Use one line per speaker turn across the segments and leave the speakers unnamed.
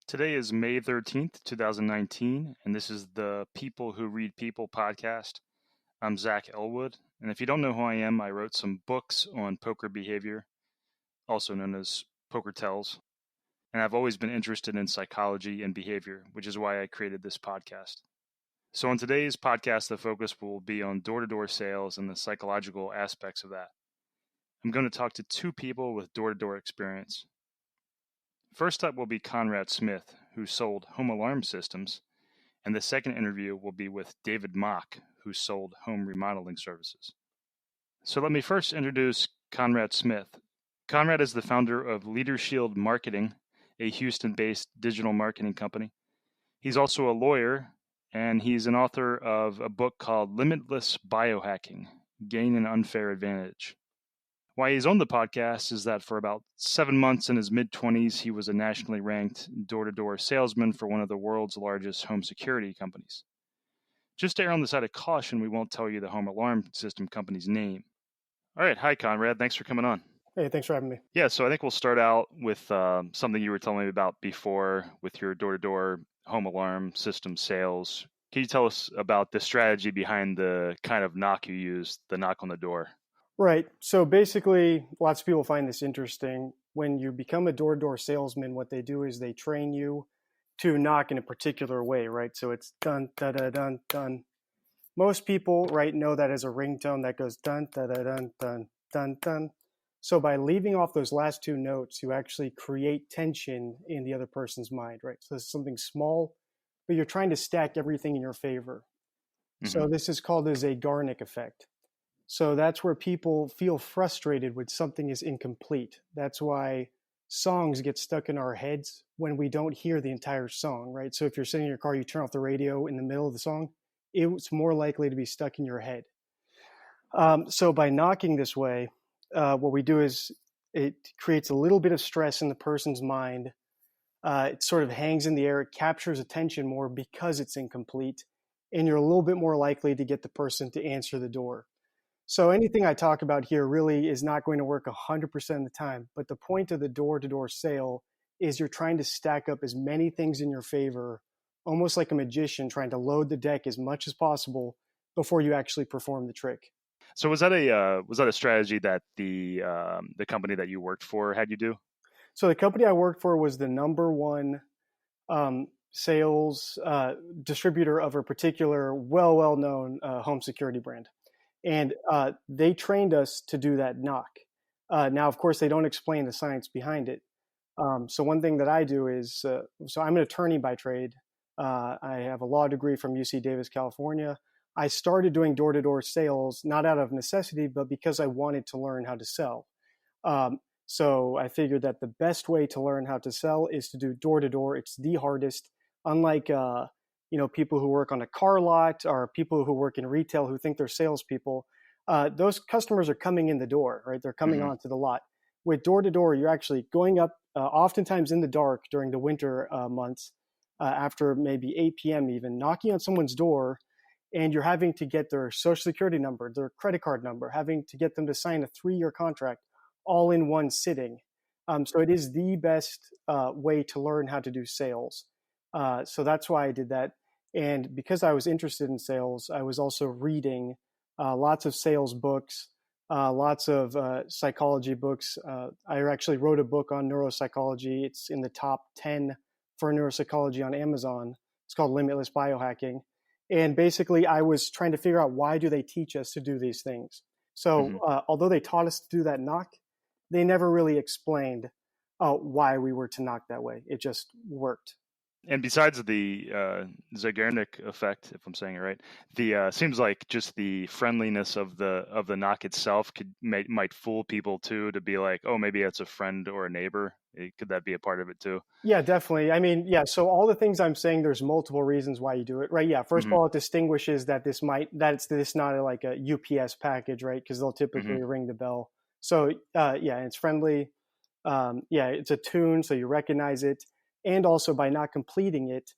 Today is May 13th, 2019, and this is the People Who Read People podcast. I'm Zach Elwood, and if you don't know who I am, I wrote some books on poker behavior, also known as poker tells, and I've always been interested in psychology and behavior, which is why I created this podcast. So on today's podcast, the focus will be on door-to-door sales and the psychological aspects of that. I'm going to talk to two people with door-to-door experience. First up will be Conrad Smith, who sold home alarm systems, and the second interview will be with David Mock, who sold home remodeling services. So let me first introduce Conrad Smith. Conrad is the founder of Leader Shield Marketing, a Houston-based digital marketing company. He's also a lawyer, and he's an author of a book called Limitless Biohacking, Gain an Unfair Advantage. Why he's on the podcast is that for about 7 months in his mid-20s, he was a nationally ranked door-to-door salesman for one of the world's largest home security companies. Just to err on the side of caution, we won't tell you the home alarm system company's name. All right. Hi, Conrad. Thanks for coming on.
Hey, thanks for having me.
Yeah, so I think we'll start out with something you were telling me about before with your door-to-door home alarm system sales. Can you tell us about the strategy behind the kind of knock you use, the knock on the door?
Right. So basically, lots of people find this interesting. When you become a door-to-door salesman, what they do is they train you to knock in a particular way, right? So it's dun, da, da, dun, dun. Most people, right, know that as a ringtone that goes dun, da, da, dun, dun, dun, dun. So by leaving off those last two notes, you actually create tension in the other person's mind, right? So this is something small, but you're trying to stack everything in your favor. Mm-hmm. So this is called the Zeigarnik effect. So that's where people feel frustrated when something is incomplete. That's why songs get stuck in our heads when we don't hear the entire song, right? So if you're sitting in your car, you turn off the radio in the middle of the song, it's more likely to be stuck in your head. So by knocking this way, what we do is it creates a little bit of stress in the person's mind. It sort of hangs in the air. It captures attention more because it's incomplete, and you're a little bit more likely to get the person to answer the door. So anything I talk about here really is not going to work 100% of the time. But the point of the door-to-door sale is you're trying to stack up as many things in your favor, almost like a magician trying to load the deck as much as possible before you actually perform the trick.
So was that a strategy that the company that you worked for had you do?
So the company I worked for was the number one sales distributor of a particular well-known home security brand. And they trained us to do that knock. Now, of course, they don't explain the science behind it. So one thing that I do is, so I'm an attorney by trade. I have a law degree from UC Davis, California. I started doing door-to-door sales, not out of necessity, but because I wanted to learn how to sell. So I figured that the best way to learn how to sell is to do door-to-door. It's the hardest. Unlike people who work on a car lot or people who work in retail who think they're salespeople, those customers are coming in the door, right? They're coming onto the lot. With door-to-door, you're actually going up oftentimes in the dark during the winter months after maybe 8 p.m. even, knocking on someone's door, and you're having to get their social security number, their credit card number, having to get them to sign a 3-year contract all in one sitting. So it is the best way to learn how to do sales. So that's why I did that. And because I was interested in sales, I was also reading lots of sales books, lots of psychology books. I actually wrote a book on neuropsychology. It's in the top 10 for neuropsychology on Amazon. It's called Limitless Biohacking. And basically, I was trying to figure out, why do they teach us to do these things? So although they taught us to do that knock, they never really explained why we were to knock that way. It just worked.
And besides the Zeigarnik effect, if I'm saying it right, the seems like just the friendliness of the knock itself might fool people too, to be like, oh, maybe it's a friend or a neighbor. Could that be a part of it too?
Yeah, definitely. I mean, yeah. So all the things I'm saying, there's multiple reasons why you do it, right? Yeah. First of all, it distinguishes that it's not like a UPS package, right? Because they'll typically ring the bell. So yeah, it's friendly. Yeah, it's a tune, so you recognize it. And also by not completing it,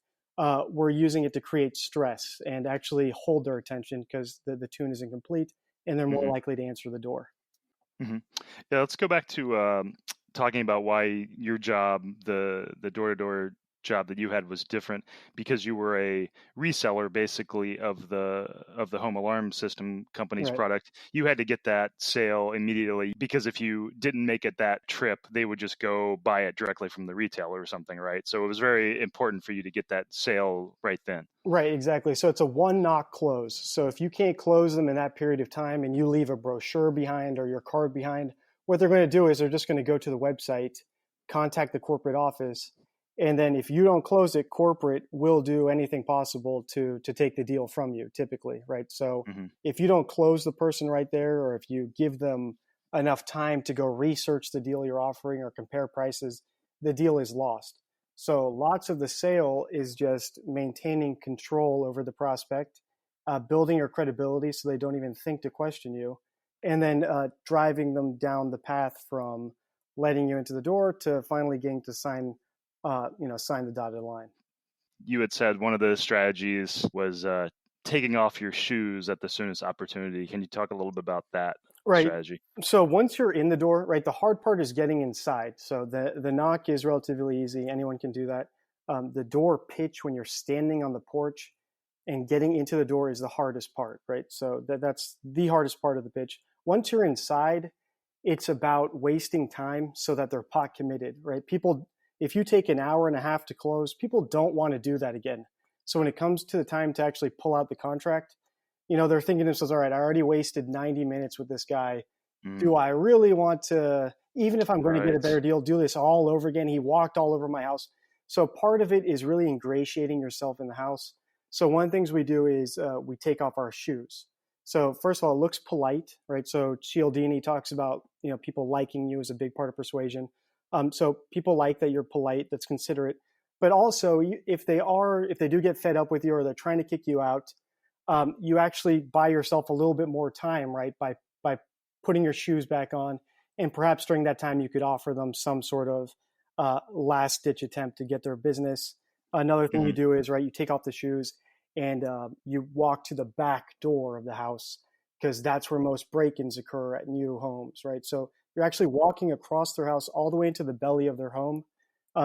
we're using it to create stress and actually hold their attention because the tune is incomplete, and they're more likely to answer the door.
Yeah, let's go back to talking about why your job, the door-to-door job that you had was different because you were a reseller basically of the home alarm system company's
Right.
product. You had to get that sale immediately because if you didn't make it that trip, they would just go buy it directly from the retailer or something, right? So it was very important for you to get that sale right then.
Right, exactly. So it's a one knock close. So if you can't close them in that period of time and you leave a brochure behind or your card behind, what they're going to do is they're just going to go to the website, contact the corporate office, and then if you don't close it, corporate will do anything possible to take the deal from you, typically, right? So
Mm-hmm.
if you don't close the person right there, or if you give them enough time to go research the deal you're offering or compare prices, the deal is lost. So lots of the sale is just maintaining control over the prospect, building your credibility so they don't even think to question you, and then driving them down the path from letting you into the door to finally getting to sign the dotted line.
You had said one of the strategies was taking off your shoes at the soonest opportunity. Can you talk a little bit about that
Right.
strategy?
So once you're in the door, right, the hard part is getting inside. So the knock is relatively easy. Anyone can do that. The door pitch when you're standing on the porch and getting into the door is the hardest part, right? So that's the hardest part of the pitch. Once you're inside, it's about wasting time so that they're pot committed, right? People, if you take an hour and a half to close, people don't want to do that again. So when it comes to the time to actually pull out the contract, they're thinking to themselves, all right, I already wasted 90 minutes with this guy. Do I really want to, even if I'm going to get a better deal, do this all over again? He walked all over my house. So part of it is really ingratiating yourself in the house. So one of the things we do is we take off our shoes. So first of all, it looks polite, right? So Cialdini talks about, people liking you is a big part of persuasion. So people like that you're polite, that's considerate. But also, if they do get fed up with you or they're trying to kick you out, you actually buy yourself a little bit more time, right? By putting your shoes back on, and perhaps during that time you could offer them some sort of last ditch attempt to get their business. Another thing you do is, right, you take off the shoes and you walk to the back door of the house because that's where most break-ins occur at new homes, right? So you're actually walking across their house all the way into the belly of their home.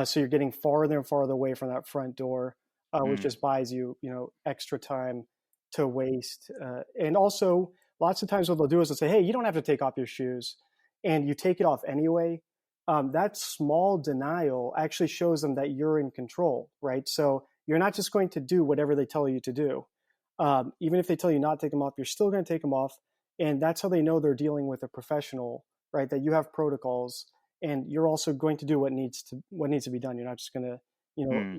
So you're getting farther and farther away from that front door, which just buys you, extra time to waste. And also, lots of times what they'll do is they'll say, hey, you don't have to take off your shoes. And you take it off anyway. That small denial actually shows them that you're in control, right? So you're not just going to do whatever they tell you to do. Even if they tell you not to take them off, you're still going to take them off. And that's how they know they're dealing with a professional, right? That you have protocols and you're also going to do what needs to be done. You're not just going to,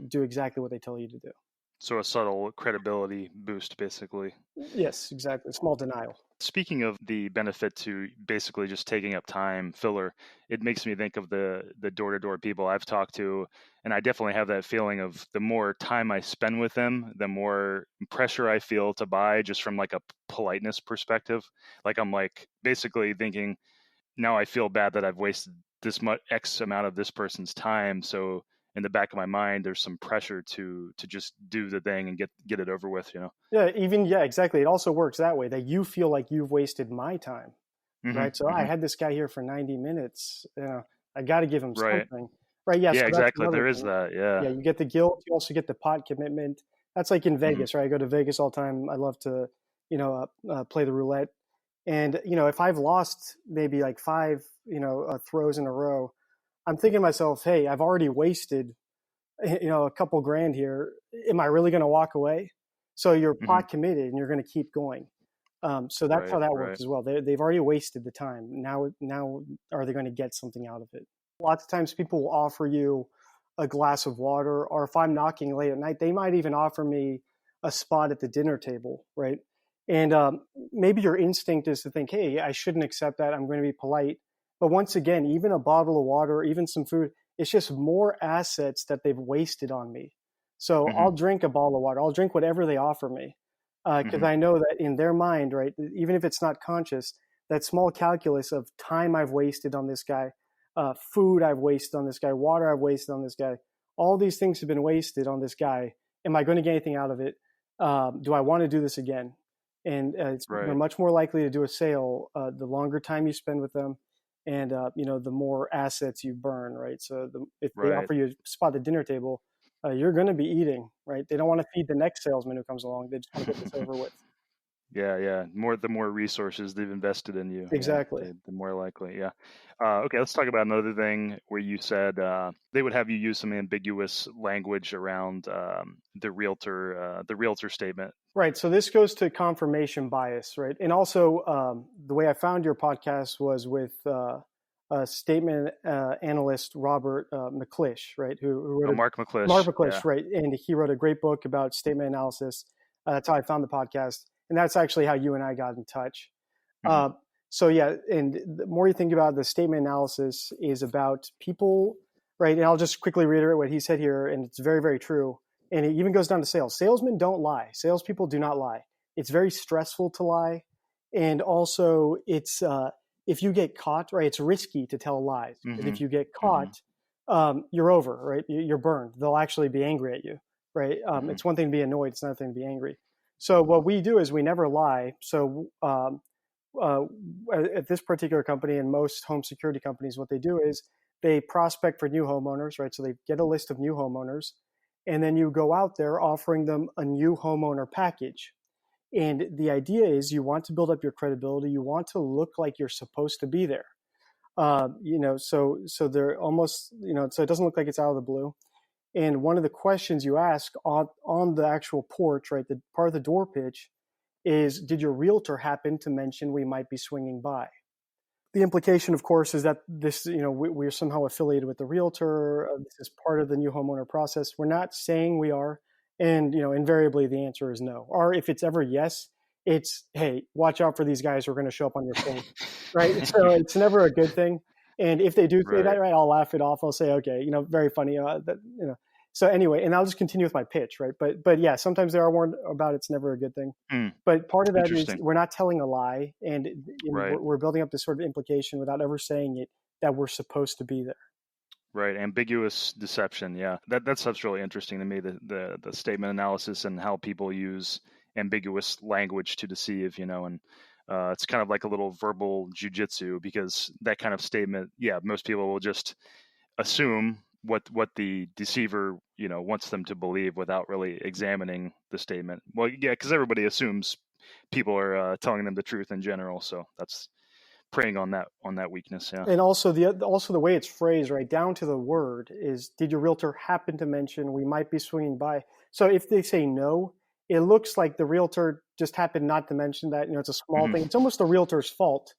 do exactly what they tell you to do.
So a subtle credibility boost, basically.
Yes, exactly. Small denial.
Speaking of the benefit to basically just taking up time filler, it makes me think of the door-to-door people I've talked to, and I definitely have that feeling of the more time I spend with them, the more pressure I feel to buy just from like a politeness perspective. Like I'm like basically thinking, now I feel bad that I've wasted this much X amount of this person's time. So in the back of my mind, there's some pressure to just do the thing and get it over with,
Yeah, exactly. It also works that way, that you feel like you've wasted my time, right? So I had this guy here for 90 minutes. I got to give him
Right.
something, right? Yeah,
Yeah,
so that's
exactly.
another
There is
thing.
that. Yeah.
Yeah, you get the guilt. You also get the pot commitment. That's like in Vegas, right? I go to Vegas all the time. I love to, play the roulette. And, if I've lost maybe like five, throws in a row, I'm thinking to myself, hey, I've already wasted, a couple grand here. Am I really going to walk away? So you're pot committed and you're going to keep going. So that's how that works as well. They've already wasted the time. Now are they going to get something out of it? Lots of times people will offer you a glass of water, or if I'm knocking late at night, they might even offer me a spot at the dinner table, right? And maybe your instinct is to think, hey, I shouldn't accept that. I'm going to be polite. But once again, even a bottle of water, or even some food, it's just more assets that they've wasted on me. So I'll drink a bottle of water. I'll drink whatever they offer me because I know that in their mind, right, even if it's not conscious, that small calculus of time I've wasted on this guy, food I've wasted on this guy, water I've wasted on this guy, all these things have been wasted on this guy. Am I going to get anything out of it? Do I want to do this again? And they're much more likely to do a sale the longer time you spend with them, and the more assets you burn, right? So if they offer you a spot at the dinner table, you're going to be eating, right? They don't want to feed the next salesman who comes along. They just want to get this over with.
Yeah. The more resources they've invested in you,
Exactly.
the more likely. Yeah. Okay, let's talk about another thing where you said they would have you use some ambiguous language around the realtor statement.
Right. So this goes to confirmation bias, right? And also, the way I found your podcast was with statement analyst Robert McClish, right? Who wrote
Oh, Mark McClish.
Mark McClish,
Yeah.
right? And he wrote a great book about statement analysis. That's how I found the podcast, and that's actually how you and I got in touch.
Mm-hmm.
So yeah, and the more you think about the statement analysis is about people, right? And I'll just quickly reiterate what he said here, and it's very, very true. And it even goes down to sales. Salesmen don't lie. Salespeople do not lie. It's very stressful to lie, and also it's if you get caught, right? It's risky to tell lies.
Mm-hmm.
But if you get caught, you're over, right? You're burned. They'll actually be angry at you, right? It's one thing to be annoyed. It's another thing to be angry. So what we do is we never lie. So at this particular company and most home security companies, what they do is they prospect for new homeowners, right? So they get a list of new homeowners, and then you go out there offering them a new homeowner package. And the idea is you want to build up your credibility. You want to look like you're supposed to be there. So they're almost, so it doesn't look like it's out of the blue. And one of the questions you ask on the actual porch, right, the part of the door pitch, is, did your realtor happen to mention we might be swinging by? The implication, of course, is that this, we're somehow affiliated with the realtor. This is part of the new homeowner process. We're not saying we are. And, invariably the answer is no. Or if it's ever yes, it's, hey, watch out for these guys who are going to show up on your phone, right? So it's never a good thing. And if they do say that, right, I'll laugh it off. I'll say, okay, very funny. So anyway, and I'll just continue with my pitch, right? But yeah, sometimes they are warned about it's never a good thing. But part of that is we're not telling a lie, and we're building up this sort of implication without ever saying it that we're supposed to be there.
Right, ambiguous deception. Yeah, that stuff's really interesting to me. The statement analysis and how people use ambiguous language to deceive. And it's kind of like a little verbal jujitsu, because that kind of statement, most people will just assume what the deceiver wants them to believe without really examining the statement. Well, yeah, because everybody assumes people are telling them the truth in general, so that's preying on that weakness. Yeah.
And also the way it's phrased, right down to the word, is, did your realtor happen to mention we might be swinging by? So if they say no, it looks like the realtor just happened not to mention that. It's a small thing. It's almost the realtor's fault.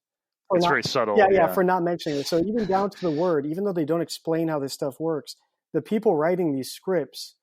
It's very subtle.
Yeah, for not mentioning it. So even down to the word, even though they don't explain how this stuff works, the people writing these scripts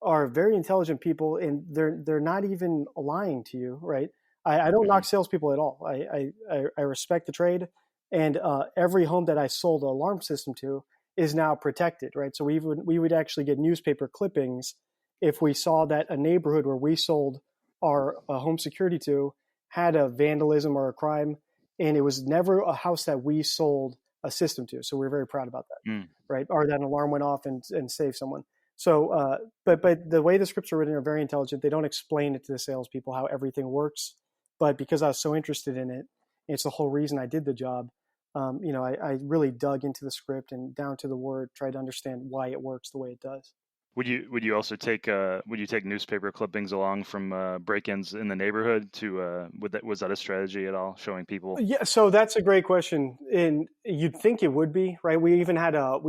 are very intelligent people, and they're not even lying to you, right? I don't knock salespeople at all. I respect the trade, and every home that I sold an alarm system to is now protected, right? So we would actually get newspaper clippings if we saw that a neighborhood where we sold our home security to had a vandalism or a crime, and it was never a house that we sold a system to. So we're very proud about that, right? Or that an alarm went off and saved someone. So, but the way the scripts are written are very intelligent. They don't explain it to the salespeople how everything works. But because I was so interested in it, it's the whole reason I did the job. I really dug into the script and down to the word, tried to understand why it works the way it does.
Would you also take newspaper clippings along from break-ins in the neighborhood to was that a strategy at all, showing people?
Yeah, so that's a great question, and you'd think it would be, right? We even had a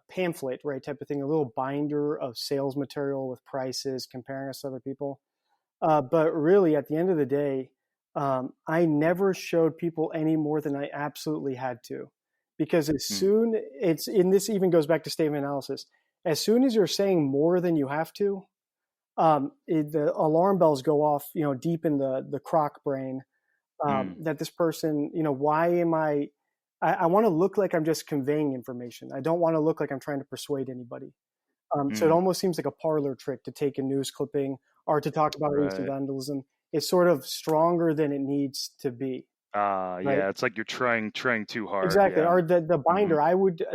pamphlet, right, type of thing, a little binder of sales material with prices, comparing us to other people. But really, at the end of the day, I never showed people any more than I absolutely had to, because this even goes back to statement analysis. As soon as you're saying more than you have to, the alarm bells go off, deep in the croc brain, that this person, why am I want to look like I'm just conveying information. I don't want to look like I'm trying to persuade anybody. So it almost seems like a parlor trick to take a news clipping or to talk about recent vandalism. It's sort of stronger than it needs to be.
Right? Yeah, it's like you're trying too hard.
Exactly.
Yeah.
Or the binder,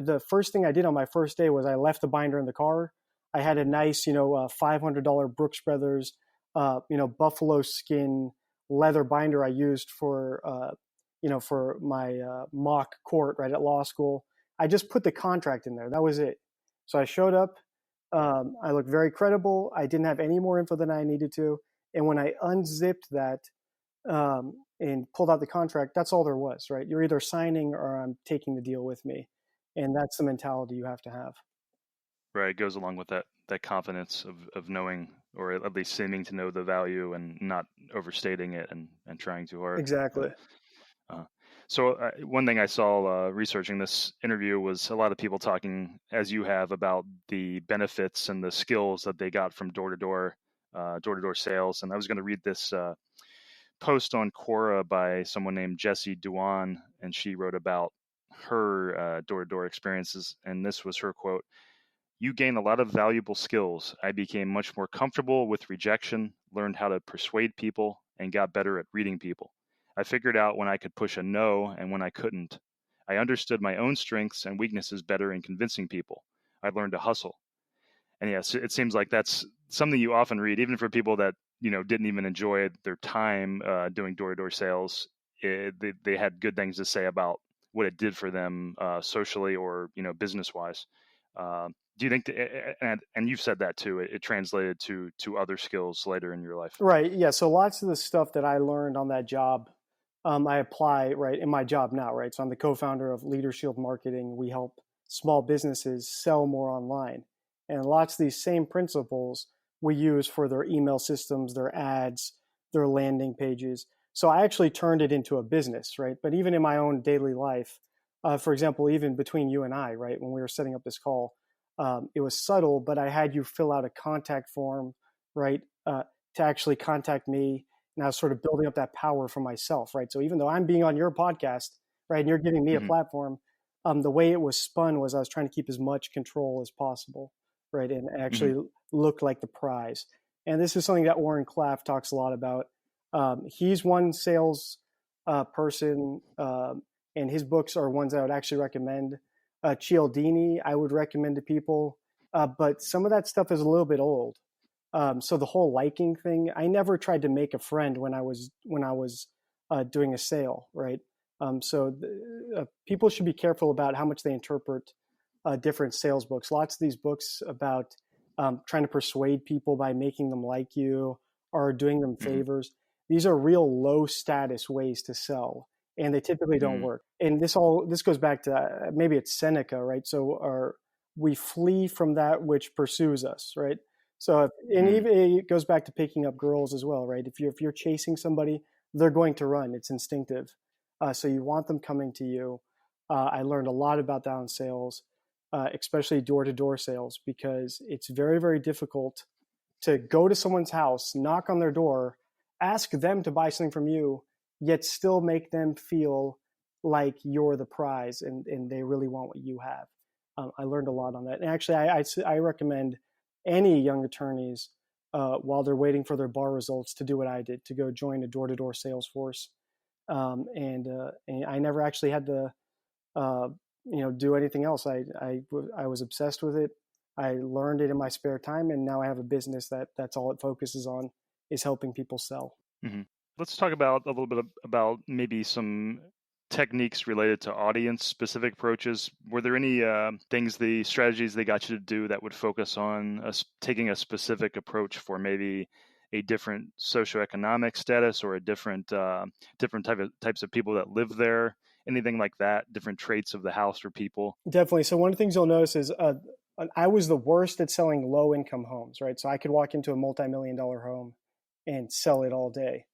the first thing I did on my first day was I left the binder in the car. I had a nice, $500 Brooks Brothers, buffalo skin leather binder I used for my mock court right at law school. I just put the contract in there. That was it. So I showed up. I looked very credible. I didn't have any more info than I needed to. And when I unzipped that and pulled out the contract, that's all there was, right? You're either signing or I'm taking the deal with me. And that's the mentality you have to have.
Right. It goes along with that confidence of knowing, or at least seeming to know the value and not overstating it and trying too hard.
Exactly.
Uh, so one thing I saw researching this interview was a lot of people talking, as you have, about the benefits and the skills that they got from door-to-door sales. And I was going to read this post on Quora by someone named Jessie Duan, and she wrote about her door-to-door experiences. And this was her quote: "You gain a lot of valuable skills. I became much more comfortable with rejection, learned how to persuade people, and got better at reading people. I figured out when I could push a no and when I couldn't. I understood my own strengths and weaknesses better in convincing people. I learned to hustle." And yes, it seems like that's something you often read, even for people that didn't even enjoy their time doing door-to-door sales. They had good things to say about what it did for them socially or business-wise. Do you think, and you've said that too, it translated to other skills later in your life?
Right. Yeah. So lots of the stuff that I learned on that job, I apply right in my job now. Right. So I'm the co-founder of Leader Shield Marketing. We help small businesses sell more online, and lots of these same principles we use for their email systems, their ads, their landing pages. So I actually turned it into a business, right? But even in my own daily life, for example, even between you and I, right, when we were setting up this call, it was subtle, but I had you fill out a contact form, right, to actually contact me. And I was sort of building up that power for myself, right? So even though I'm being on your podcast, right, and you're giving me a platform, the way it was spun was I was trying to keep as much control as possible, right, and actually look like the prize. And this is something that Warren Claff talks a lot about. He's one sales person, and his books are ones I would actually recommend. Cialdini, I would recommend to people, but some of that stuff is a little bit old. So the whole liking thing, I never tried to make a friend when I was doing a sale, right? People should be careful about how much they interpret different sales books. Lots of these books about trying to persuade people by making them like you or doing them favors. These are real low status ways to sell, and they typically don't work. And this goes back to maybe it's Seneca, right? So we flee from that which pursues us, right? So and even it goes back to picking up girls as well, right? If you're chasing somebody, they're going to run. It's instinctive. So you want them coming to you. I learned a lot about that in sales, especially door-to-door sales, because it's very, very difficult to go to someone's house, knock on their door, ask them to buy something from you, yet still make them feel like you're the prize and they really want what you have. I learned a lot on that. And actually, I recommend any young attorneys, while they're waiting for their bar results, to do what I did, to go join a door-to-door sales force. And I never actually had to, do anything else. I was obsessed with it. I learned it in my spare time, and now I have a business that's all it focuses on, is helping people sell.
Let's talk about a little bit about maybe some techniques related to audience-specific approaches. Were there any strategies they got you to do that would focus on taking a specific approach for maybe a different socioeconomic status or a different types of people that live there? Anything like that? Different traits of the house for people?
Definitely. So one of the things you'll notice is I was the worst at selling low-income homes, right? So I could walk into a multi-million-dollar home and sell it all day.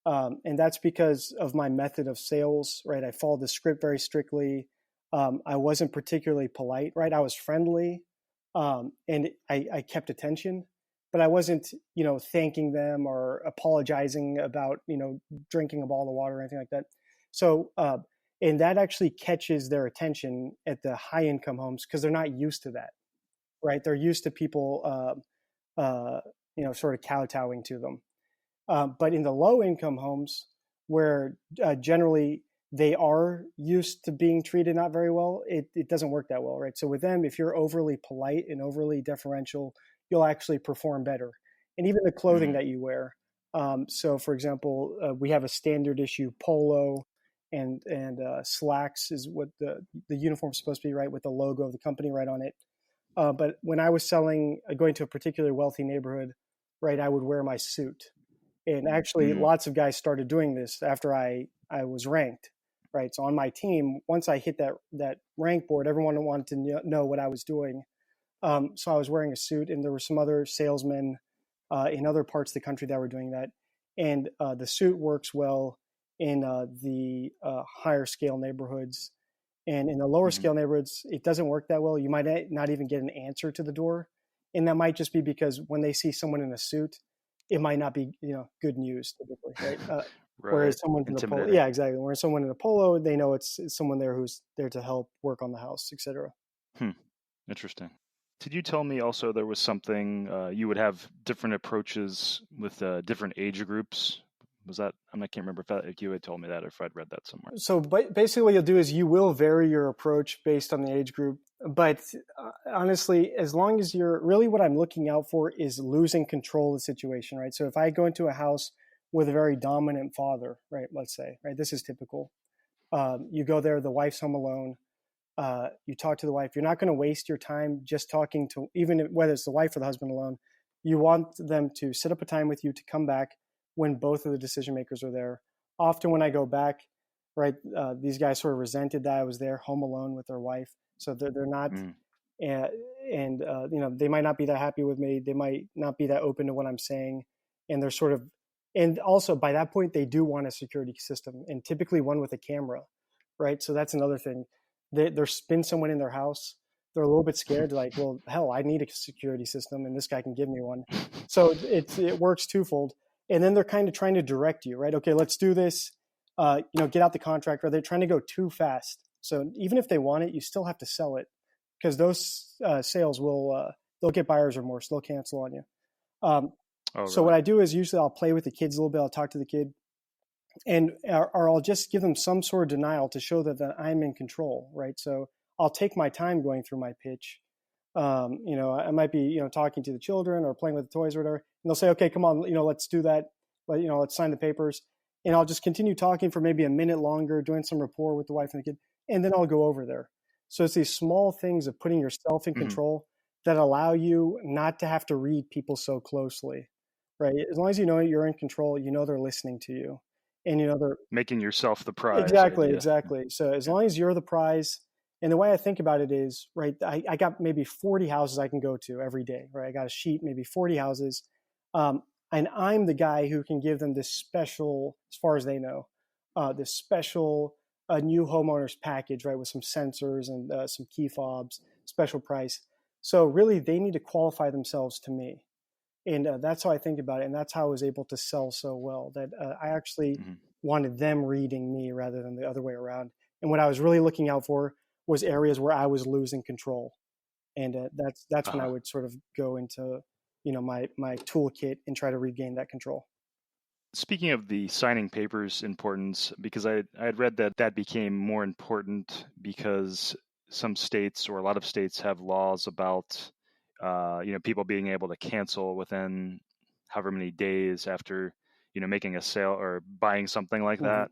And that's because of my method of sales, right? I followed the script very strictly. I wasn't particularly polite, right? I was friendly, and I kept attention, but I wasn't, thanking them or apologizing about, drinking a bottle of water or anything like that. So, and that actually catches their attention at the high income homes because they're not used to that, right? They're used to people, sort of kowtowing to them. But in the low income homes, where generally they are used to being treated not very well, it doesn't work that well, right? So with them, if you're overly polite and overly deferential, you'll actually perform better. And even the clothing that you wear. So for example, we have a standard issue polo and slacks is what the uniform is supposed to be, right? With the logo of the company right on it. But when I was going to a particularly wealthy neighborhood, right, I would wear my suit. And actually,
Mm,
lots of guys started doing this after I was ranked, right? So on my team, once I hit that rank board, everyone wanted to know what I was doing. So I was wearing a suit, and there were some other salesmen in other parts of the country that were doing that. And the suit works well in the higher scale neighborhoods. And in the lower
mhm.
scale neighborhoods, it doesn't work that well. You might not even get an answer to the door. And that might just be because when they see someone in a suit, it might not be, good news typically, right?
Right.
Whereas someone's in a polo,
Intimidating.
yeah, exactly. Whereas someone in a polo, they know it's someone there who's there to help work on the house, etc.
Hmm. Interesting. Did you tell me also there was something you would have different approaches with different age groups? Was that I can't remember if you had told me that or if I'd read that somewhere.
So basically, what you'll do is you will vary your approach based on the age group. But honestly, as long as you're really what I'm looking out for is losing control of the situation, right? So if I go into a house with a very dominant father, right, let's say, right, this is typical. You go there, the wife's home alone. You talk to the wife. You're not going to waste your time just talking to, even whether it's the wife or the husband alone. You want them to set up a time with you to come back when both of the decision makers are there. Often when I go back, right, these guys sort of resented that I was there home alone with their wife. So they're not,
Mm,
and they might not be that happy with me. They might not be that open to what I'm saying. And they're sort of, and also by that point, they do want a security system, and typically one with a camera, right? So that's another thing. There's been someone in their house. They're a little bit scared, like, well, hell, I need a security system, and this guy can give me one. So it works twofold. And then they're kind of trying to direct you, right? Okay, let's do this. Get out the contract. Or they're trying to go too fast. So even if they want it, you still have to sell it, because those sales will they'll get buyer's remorse. They'll cancel on you. Um,
oh,
so
really?
what I do is usually I'll play with the kids a little bit. I'll talk to the kid, and or I'll just give them some sort of denial to show that I'm in control, right? So I'll take my time going through my pitch. I might be talking to the children or playing with the toys or whatever, and they'll say, "Okay, come on, let's do that. Let's sign the papers." And I'll just continue talking for maybe a minute longer, doing some rapport with the wife and the kid, and then I'll go over there. So it's these small things of putting yourself in
Hmm.
control that allow you not to have to read people so closely, right? As long as you know you're in control, they're listening to you, and they're
Making yourself the prize
exactly,
idea.
exactly. So as
Yeah.
long as you're the prize, and the way I think about it is, right, I got maybe 40 houses I can go to every day, right? I got a sheet, maybe 40 houses. Um, and I'm the guy who can give them this special, as far as they know, this special new homeowners package, right, with some sensors and some key fobs, special price. So really, they need to qualify themselves to me. And that's how I think about it. And that's how I was able to sell so well, that I actually
Hmm.
wanted them reading me rather than the other way around. And what I was really looking out for was areas where I was losing control. And that's when I
Uh-huh.
would sort of go into, my toolkit and try to regain that control.
Speaking of the signing papers importance, because I had read that that became more important because some states or a lot of states have laws about people being able to cancel within however many days after making a sale or buying something like
Mhm.
that.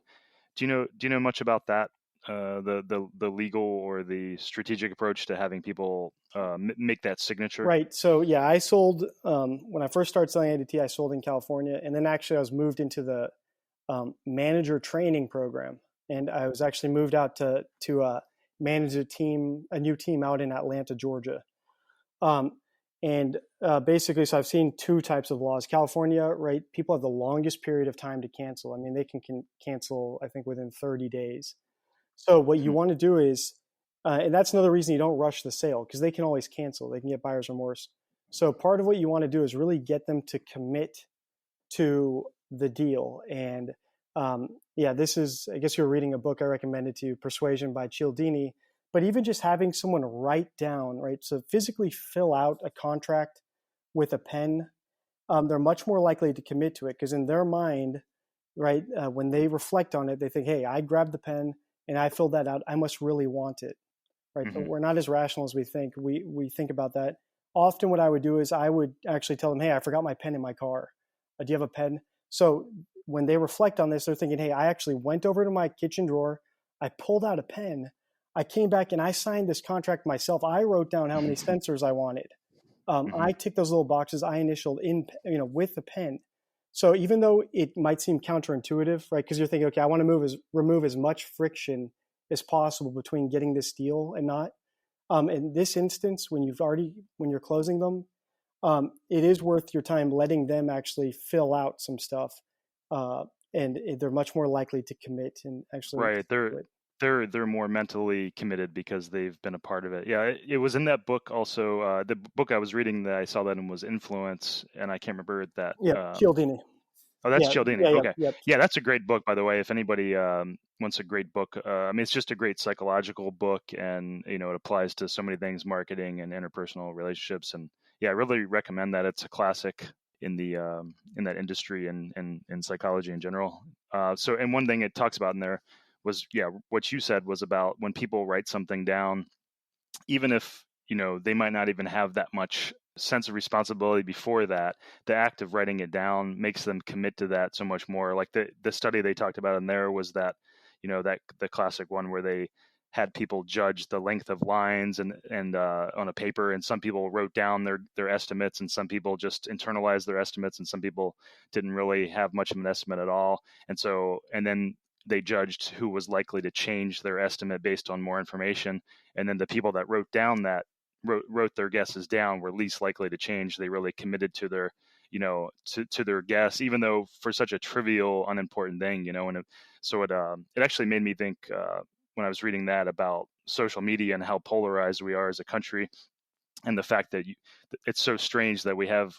Do you know much about that? The legal or the strategic approach to having people make that signature.
Right. So yeah, I sold when I first started selling ADT. I sold in California, and then actually I was moved into the manager training program, and I was actually moved out to manage a new team out in Atlanta, Georgia. Um, and basically, so I've seen two types of laws. California, right? People have the longest period of time to cancel. I mean, they can cancel, I think, within 30 days. So what you
Hmm.
want to do is, and that's another reason you don't rush the sale, because they can always cancel. They can get buyer's remorse. So part of what you want to do is really get them to commit to the deal. And yeah, this is, I guess you're reading a book I recommended to you, Persuasion by Cialdini. But even just having someone write down, right? So physically fill out a contract with a pen, they're much more likely to commit to it, because in their mind, right, when they reflect on it, they think, hey, I grabbed the pen and I filled that out. I must really want it, right? So
Hmm.
we're not as rational as we think. We think about that. Often what I would do is I would actually tell them, hey, I forgot my pen in my car. Do you have a pen? So when they reflect on this, they're thinking, hey, I actually went over to my kitchen drawer. I pulled out a pen. I came back and I signed this contract myself. I wrote down how many sensors I wanted. I ticked those little boxes. I initialed with the pen. So even though it might seem counterintuitive, right? Because you're thinking, okay, I want to remove as much friction as possible between getting this deal and not. In this instance, when you're closing them, it is worth your time letting them actually fill out some stuff, and they're much more likely to commit and actually
Right. They're more mentally committed because they've been a part of it. Yeah, it was in that book also. The book I was reading that I saw that in was Influence, and I can't remember that.
Yeah, Cialdini.
Oh, that's
Yeah,
Cialdini.
yeah,
Okay.
yeah.
Yeah, that's a great book, by the way. If anybody wants a great book, I mean, it's just a great psychological book, and it applies to so many things, marketing and interpersonal relationships. And yeah, I really recommend that. It's a classic in that industry and in psychology in general. And one thing it talks about in there was, yeah, what you said was about when people write something down, even if they might not even have that much sense of responsibility before that, the act of writing it down makes them commit to that so much more. Like the study they talked about in there was that that the classic one where they had people judge the length of lines and on a paper, and some people wrote down their estimates, and some people just internalized their estimates, and some people didn't really have much of an estimate at all. And then they judged who was likely to change their estimate based on more information. And then the people that wrote their guesses down were least likely to change. They really committed to their to their guess, even though for such a trivial, unimportant thing. And it actually made me think when I was reading that about social media and how polarized we are as a country, and the fact that it's so strange that we have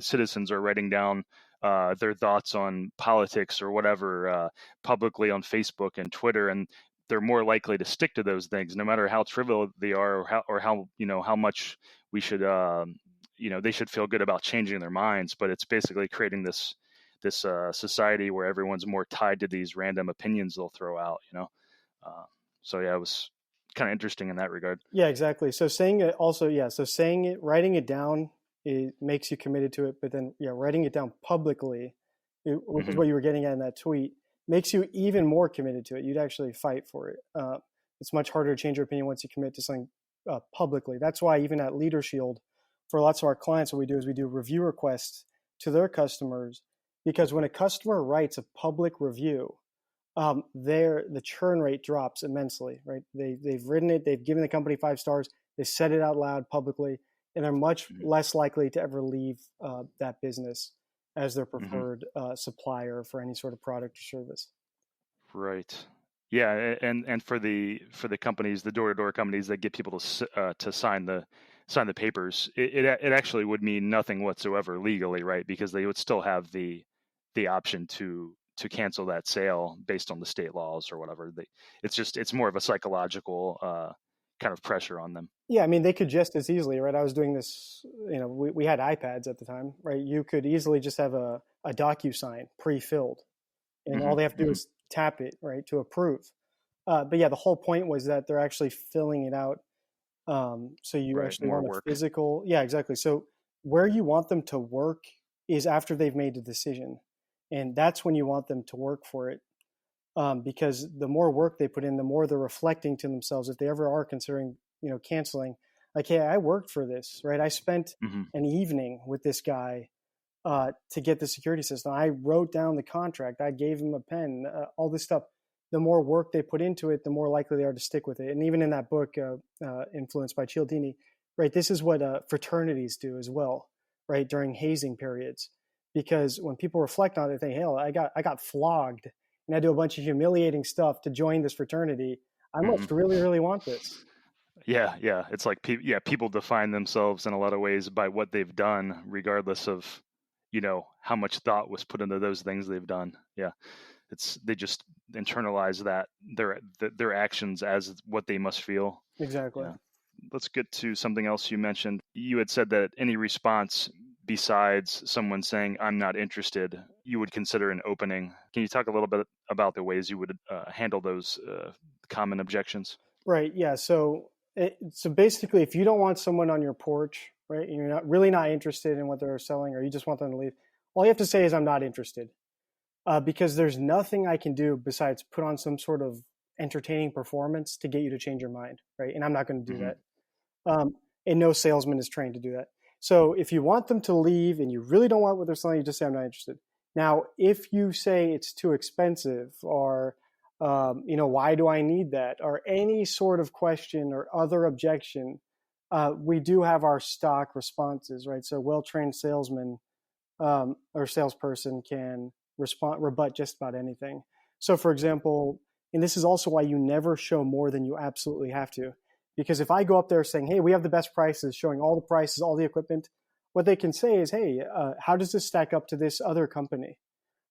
citizens are writing down their thoughts on politics or whatever publicly on Facebook and Twitter, and they're more likely to stick to those things, no matter how trivial they are, or how how much we should they should feel good about changing their minds. But it's basically creating this society where everyone's more tied to these random opinions they'll throw out. So yeah, it was kind of interesting in that regard.
Yeah, exactly. So saying it also, yeah. So saying it, writing it down, it makes you committed to it. But then, yeah, writing it down publicly, which is what you were getting at in that tweet, makes you even more committed to it. You'd actually fight for it. It's much harder to change your opinion once you commit to something publicly. That's why even at Leader Shield, for lots of our clients, what we do is we do review requests to their customers, because when a customer writes a public review, the churn rate drops immensely, right? They've written it, they've given the company 5 stars, they said it out loud publicly, and they're much less likely to ever leave that business as their preferred supplier for any sort of product or service.
Right. Yeah, and for the companies, the door-to-door companies that get people to sign the papers, it actually would mean nothing whatsoever legally, right? Because they would still have the option to cancel that sale based on the state laws or whatever. It's more of a psychological kind of pressure on them.
Yeah, I mean, they could just as easily, right? I was doing this, we had iPads at the time, right? You could easily just have a DocuSign pre-filled, and all they have to do is tap it, right, to approve. But yeah, the whole point was that they're actually filling it out. So you actually want a physical. Yeah, exactly. So where you want them to work is after they've made a decision. And that's when you want them to work for it. Because the more work they put in, the more they're reflecting to themselves. If they ever are considering, canceling, like, hey, I worked for this, right? I spent an evening with this guy to get the security system. I wrote down the contract. I gave him a pen, all this stuff. The more work they put into it, the more likely they are to stick with it. And even in that book, Influenced by Cialdini, right, this is what fraternities do as well, right, during hazing periods. Because when people reflect on it, they think, hell, I got flogged and I do a bunch of humiliating stuff to join this fraternity. I must really, really want this.
Yeah. It's like people define themselves in a lot of ways by what they've done, regardless of how much thought was put into those things they've done. Yeah, they just internalize that their actions as what they must feel.
Exactly.
Yeah. Let's get to something else you mentioned. You had said that any response besides someone saying I'm not interested, you would consider an opening. Can you talk a little bit about the ways you would handle those common objections?
Right. Yeah. So basically, if you don't want someone on your porch, right, and you're really not interested in what they're selling, or you just want them to leave, all you have to say is I'm not interested, because there's nothing I can do besides put on some sort of entertaining performance to get you to change your mind, right? And I'm not going to do
Mm-hmm.
that. And no salesman is trained to do that. So if you want them to leave and you really don't want what they're selling, you just say, I'm not interested. Now, if you say it's too expensive or, why do I need that? Or any sort of question or other objection, we do have our stock responses, right? So well-trained salesman or salesperson can rebut just about anything. So for example, and this is also why you never show more than you absolutely have to. Because if I go up there saying, hey, we have the best prices, showing all the prices, all the equipment, what they can say is, hey, how does this stack up to this other company,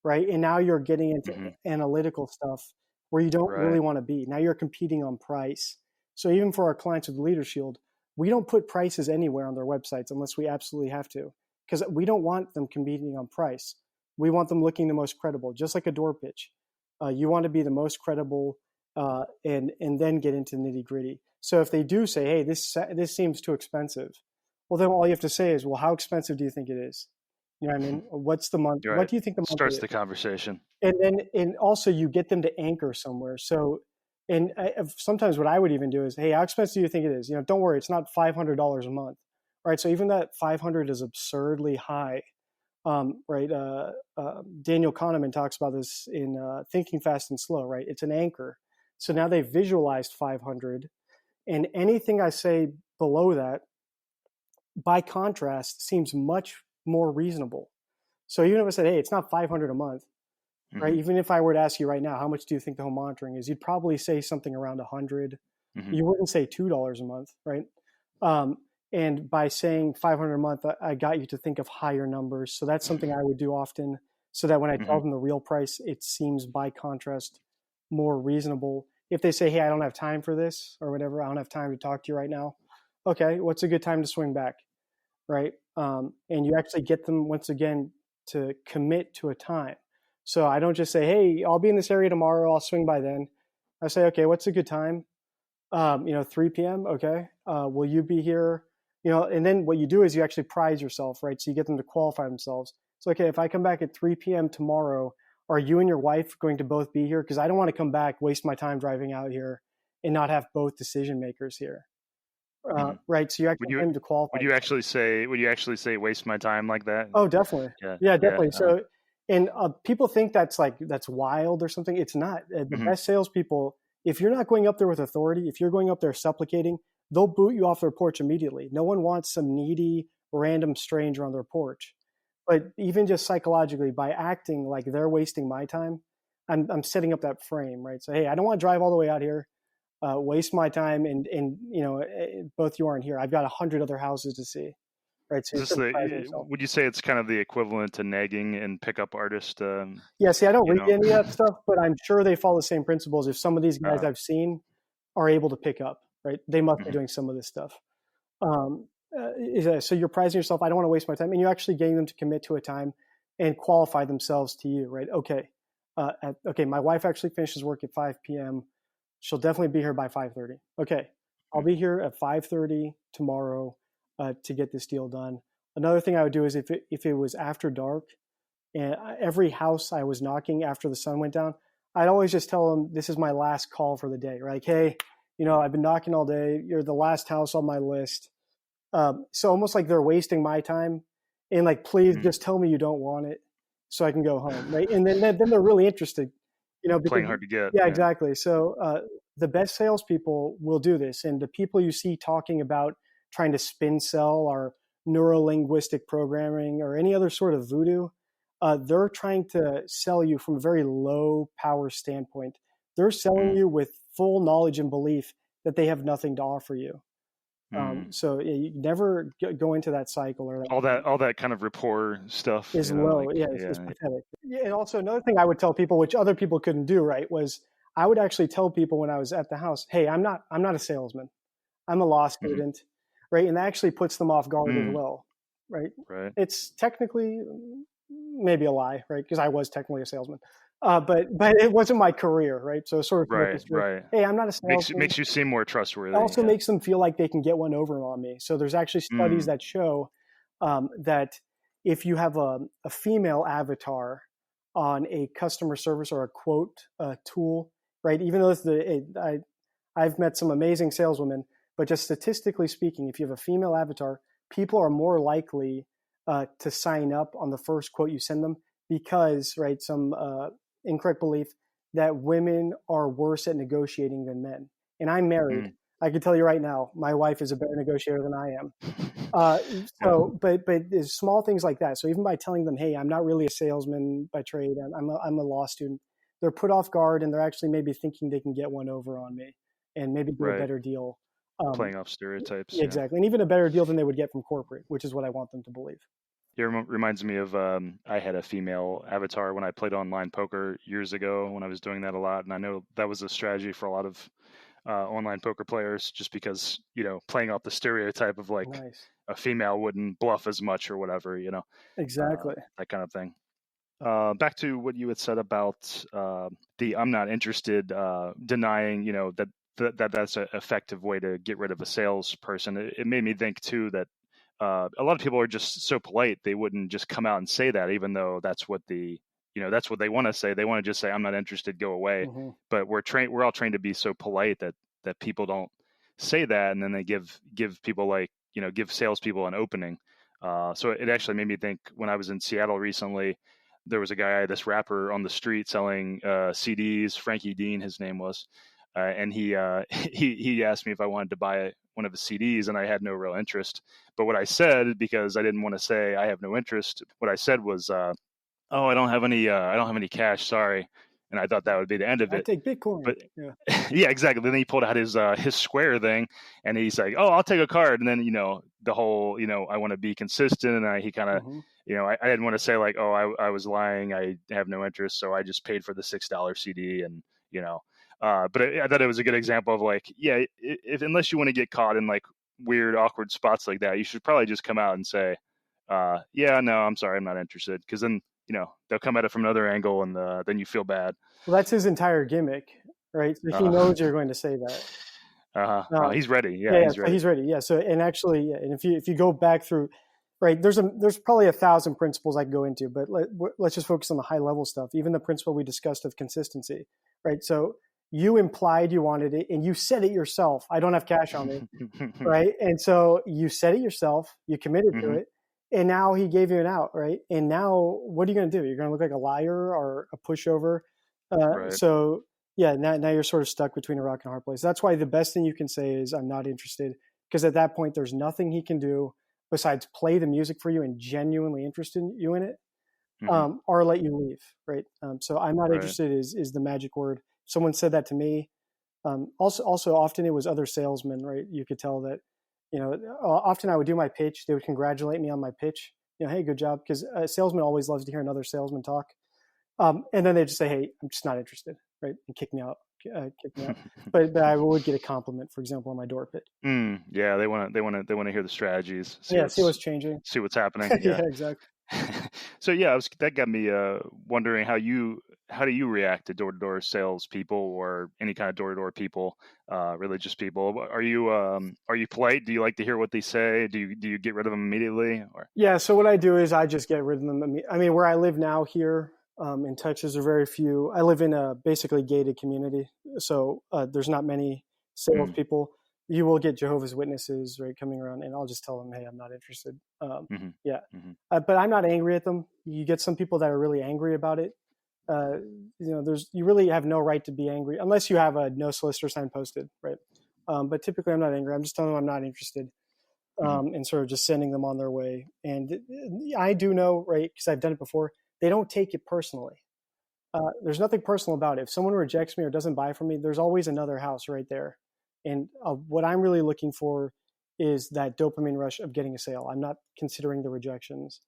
right? And now you're getting into analytical stuff where you don't really want to be. Now you're competing on price. So even for our clients with Leader Shield, we don't put prices anywhere on their websites unless we absolutely have to, because we don't want them competing on price. We want them looking the most credible, just like a door pitch. You want to be the most credible and then get into nitty gritty. So if they do say, hey, this seems too expensive, well, then all you have to say is, well, how expensive do you think it is? You know what I mean? What's the month?
Right.
What do you think the month
starts
is?
the conversation?
And also you get them to anchor somewhere. So, and sometimes what I would even do is, hey, how expensive do you think it is? Don't worry, it's not $500 a month, right? So even that 500 is absurdly high, right? Daniel Kahneman talks about this in Thinking Fast and Slow, right? It's an anchor. So now they've visualized 500, and anything I say below that, by contrast, seems much more reasonable. So even if I said, hey, it's not 500 a month, right? Even if I were to ask you right now, how much do you think the home monitoring is? You'd probably say something around 100. You wouldn't say $2 a month, right? And by saying 500 a month, I got you to think of higher numbers. So that's something I would do often, so that when I tell them the real price, it seems by contrast more reasonable. If they say, hey, I don't have time for this or whatever, I don't have time to talk to you right now. Okay, what's a good time to swing back, right? And you actually get them, once again, to commit to a time. So I don't just say, hey, I'll be in this area tomorrow, I'll swing by then. I say, okay, what's a good time? 3 p.m. Okay. Will you be here? And then what you do is you actually prize yourself, right? So you get them to qualify themselves. So, okay, if I come back at 3 p.m. tomorrow, are you and your wife going to both be here? Because I don't want to come back, waste my time driving out here and not have both decision makers here. Right. So you actually get them to qualify.
Would you actually say waste my time like that?
Oh, definitely. Yeah, definitely. So, and people think that's wild or something. It's not. The best salespeople, if you're not going up there with authority, if you're going up there supplicating, they'll boot you off their porch immediately. No one wants some needy, random stranger on their porch. But even just psychologically, by acting like they're wasting my time, I'm setting up that frame, right? So, hey, I don't want to drive all the way out here, waste my time, and both you aren't here. I've got 100 other houses to see. Right. So
would you say it's kind of the equivalent to nagging and pickup artist?
Yeah. See, I don't read any of that stuff, but I'm sure they follow the same principles. If some of these guys I've seen are able to pick up, right, they must be doing some of this stuff. So you're prizing yourself. I don't want to waste my time, and you're actually getting them to commit to a time and qualify themselves to you, right? Okay. My wife actually finishes work at 5 p.m. She'll definitely be here by 5:30. Okay. I'll be here at 5:30 tomorrow. To get this deal done. Another thing I would do is if it was after dark and every house I was knocking after the sun went down, I'd always just tell them, this is my last call for the day, right? Like, hey, I've been knocking all day. You're the last house on my list. So almost like they're wasting my time, and like, please just tell me you don't want it so I can go home, right? And then they're really interested, because,
playing hard to get.
Yeah, exactly. So the best salespeople will do this, and the people you see talking about trying to spin sell or neuro-linguistic programming or any other sort of voodoo, they're trying to sell you from a very low power standpoint. They're selling you with full knowledge and belief that they have nothing to offer you. So you never go into that cycle or
all that kind of rapport stuff
is low. It's pathetic. Yeah, and also another thing I would tell people, which other people couldn't do, right, was I would actually tell people when I was at the house, hey, I'm not a salesman. I'm a law student. Right. And that actually puts them off guard as well. Right. It's technically maybe a lie, right? Because I was technically a salesman. But it wasn't my career, right? So sort of hey, I'm not a salesman.
Makes you seem more trustworthy.
It also makes them feel like they can get one over on me. So there's actually studies that show that if you have a female avatar on a customer service or a quote tool, right? Even though I've met some amazing saleswomen, but just statistically speaking, if you have a female avatar, people are more likely to sign up on the first quote you send them because, right, some incorrect belief that women are worse at negotiating than men. And I'm married.
Mm.
I can tell you right now, my wife is a better negotiator than I am.
Yeah.
But there's small things like that. So even by telling them, hey, I'm not really a salesman by trade, I'm a law student, they're put off guard and they're actually maybe thinking they can get one over on me and maybe do a
Right.
better deal.
Playing off stereotypes.
Yeah, exactly. And even a better deal than they would get from corporate, which is what I want them to believe.
It reminds me of I had a female avatar when I played online poker years ago when I was doing that a lot, and I know that was a strategy for a lot of online poker players, just because playing off the stereotype of like
Nice.
a female wouldn't bluff as much or whatever,
Exactly.
that kind of thing. Back to what you had said about the I'm not interested, denying, that's an effective way to get rid of a salesperson. It made me think too that a lot of people are just so polite they wouldn't just come out and say that, even though that's what that's what they want to say. They want to just say I'm not interested, go away.
Mm-hmm.
But we're all trained to be so polite that people don't say that, and then they give people like give salespeople an opening. So it actually made me think when I was in Seattle recently. There was a guy, this rapper on the street selling CDs. Frankie Dean, his name was, and he he asked me if I wanted to buy one of his CDs, and I had no real interest. But what I said, because I didn't want to say I have no interest, what I said was, "Oh, I don't have any cash, sorry." And I thought that would be the end of
I
it.
take Bitcoin.
But
Yeah.
yeah, exactly. Then he pulled out his Square thing, and he's like, "Oh, I'll take a card." And then the whole I want to be consistent, and he kind of
Mm-hmm.
I didn't want to say like, "Oh, I was lying. I have no interest, so I just paid for the $6 CD." And but I thought it was a good example of like, yeah, if unless you want to get caught in like weird, awkward spots like that, you should probably just come out and say, "Yeah, no, I'm sorry, I'm not interested," because then they'll come at it from another angle, and then you feel bad.
Well, that's his entire gimmick, right? So he
Uh,
knows you're going to say that.
he's ready. Yeah,
Yeah,
he's
so
ready.
he's ready. Yeah. So and actually, yeah, and if you go back through, right, there's probably 1,000 principles I could go into, but let's just focus on the high level stuff. Even the principle we discussed of consistency, right? So you implied you wanted it, and you said it yourself. I don't have cash on me, right? And so you said it yourself. You committed to it, and now he gave you an out, right? And now what are you going to do? You're going to look like a liar or a pushover.
Right.
So yeah, now you're sort of stuck between a rock and a hard place. That's why the best thing you can say is I'm not interested, because at that point there's nothing he can do besides play the music for you and genuinely interested you in it, or let you leave, right? So I'm not
Right.
interested is the magic word. Someone said that to me. Also often it was other salesmen, right? You could tell that, often I would do my pitch. They would congratulate me on my pitch. Hey, good job, because a salesman always loves to hear another salesman talk. And then they just say, "Hey, I'm just not interested," right, and kick me out. But I would get a compliment, for example, on my door pitch.
Yeah, they want to hear the strategies.
See what's changing.
See what's happening.
Yeah,
Yeah.
exactly.
So yeah, that got me wondering how do you react to door-to-door sales people or any kind of door-to-door people, religious people? Are you polite? Do you like to hear what they say? Do you get rid of them immediately? Or
Yeah. So what I do is I just get rid of them. I mean, where I live now here in Texas are very few. I live in a basically gated community, so there's not many salespeople. You will get Jehovah's Witnesses, right, coming around, and I'll just tell them, "Hey, I'm not interested." Yeah, but I'm not angry at them. You get some people that are really angry about it. You really have no right to be angry unless you have a no solicitor sign posted, right? But typically, I'm not angry. I'm just telling them I'm not interested, and sort of just sending them on their way. And I do know, right, because I've done it before. They don't take it personally. There's nothing personal about it. If someone rejects me or doesn't buy from me, there's always another house right there. And what I'm really looking for is that dopamine rush of getting a sale. I'm not considering the rejections.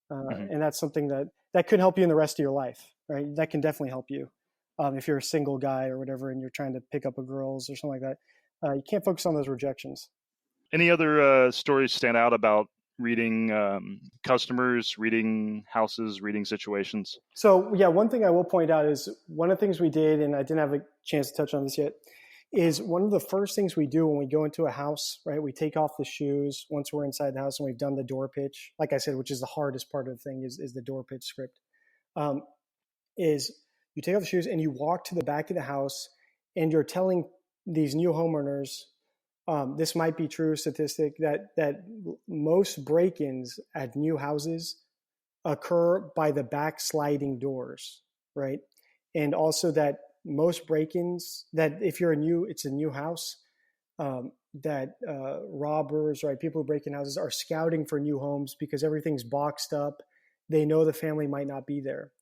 And that's something that could help you in the rest of your life, right? That can definitely help you. If you're a single guy or whatever, and you're trying to pick up a girls or something like that, you can't focus on those rejections.
Any other stories stand out about reading customers, reading houses, reading situations?
So yeah, one thing I will point out is one of the things we did, and I didn't have a chance to touch on this yet, is one of the first things we do when we go into a house, right? We take off the shoes once we're inside the house and we've done the door pitch, like I said, which is the hardest part of the thing is the door pitch script. Is You take off the shoes and you walk to the back of the house, and you're telling these new homeowners, this might be true statistic, that most break-ins at new houses occur by the back sliding doors, right? And also that most break-ins, that if it's a new house, that robbers, right, people who break in houses are scouting for new homes because everything's boxed up. They know the family might not be there.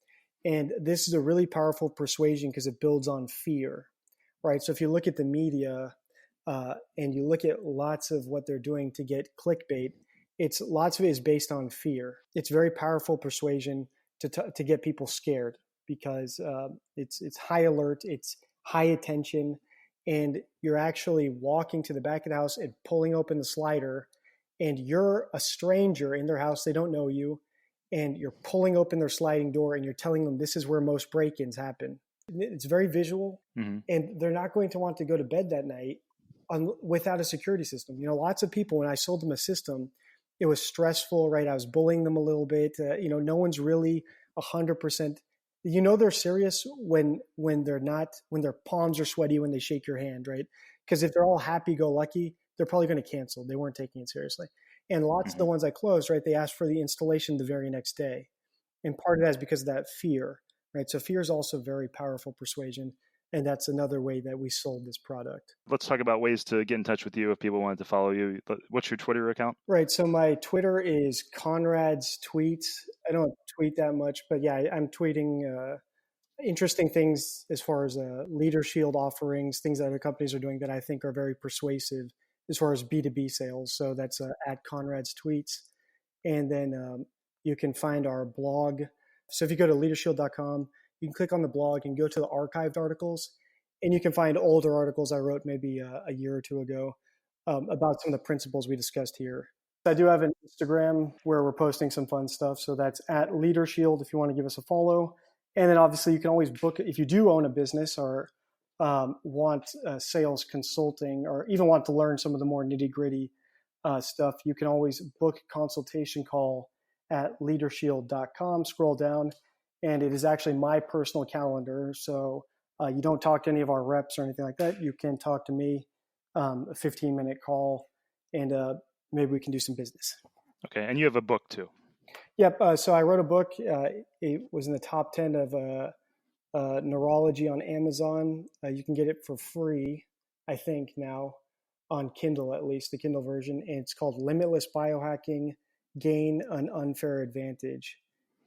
And this is a really powerful persuasion because it builds on fear, right? So if you look at the media and you look at lots of what they're doing to get clickbait, lots of it is based on fear. It's very powerful persuasion to get people scared because it's high alert, it's high attention, and you're actually walking to the back of the house and pulling open the slider, and you're a stranger in their house. They don't know you, and you're pulling open their sliding door and you're telling them this is where most break-ins happen. It's very visual, and they're not going to want to go to bed that night without a security system. Lots of people, when I sold them a system, it was stressful, right? I was bullying them a little bit. No one's really 100%. They're serious when their palms are sweaty when they shake your hand, right? Because if they're all happy-go-lucky, they're probably going to cancel. They weren't taking it seriously. And lots of the ones I closed, right, they asked for the installation the very next day. And part of that is because of that fear, right? So fear is also very powerful persuasion. And that's another way that we sold this product.
Let's talk about ways to get in touch with you if people wanted to follow you. What's your Twitter account?
Right. So my Twitter is Conrad's Tweets. I don't tweet that much, but yeah, I'm tweeting interesting things as far as Leader Shield offerings, things that other companies are doing that I think are very persuasive as far as B2B sales. So that's at Conrad's Tweets. And then you can find our blog. So if you go to leadershield.com, you can click on the blog and go to the archived articles, and you can find older articles I wrote maybe a year or two ago about some of the principles we discussed here. I do have an Instagram where we're posting some fun stuff. So that's at LeaderShield if you want to give us a follow. And then obviously you can always book, if you do own a business or want sales consulting or even want to learn some of the more nitty gritty stuff, you can always book a consultation call at leadershield.com. Scroll down, and it is actually my personal calendar. So you don't talk to any of our reps or anything like that. You can talk to me, a 15-minute call, and maybe we can do some business.
Okay. And you have a book too.
Yep. So I wrote a book. It was in the top 10 of neurology on Amazon. You can get it for free, I think, now on Kindle, at least the Kindle version. And it's called Limitless Biohacking, Gain an Unfair Advantage.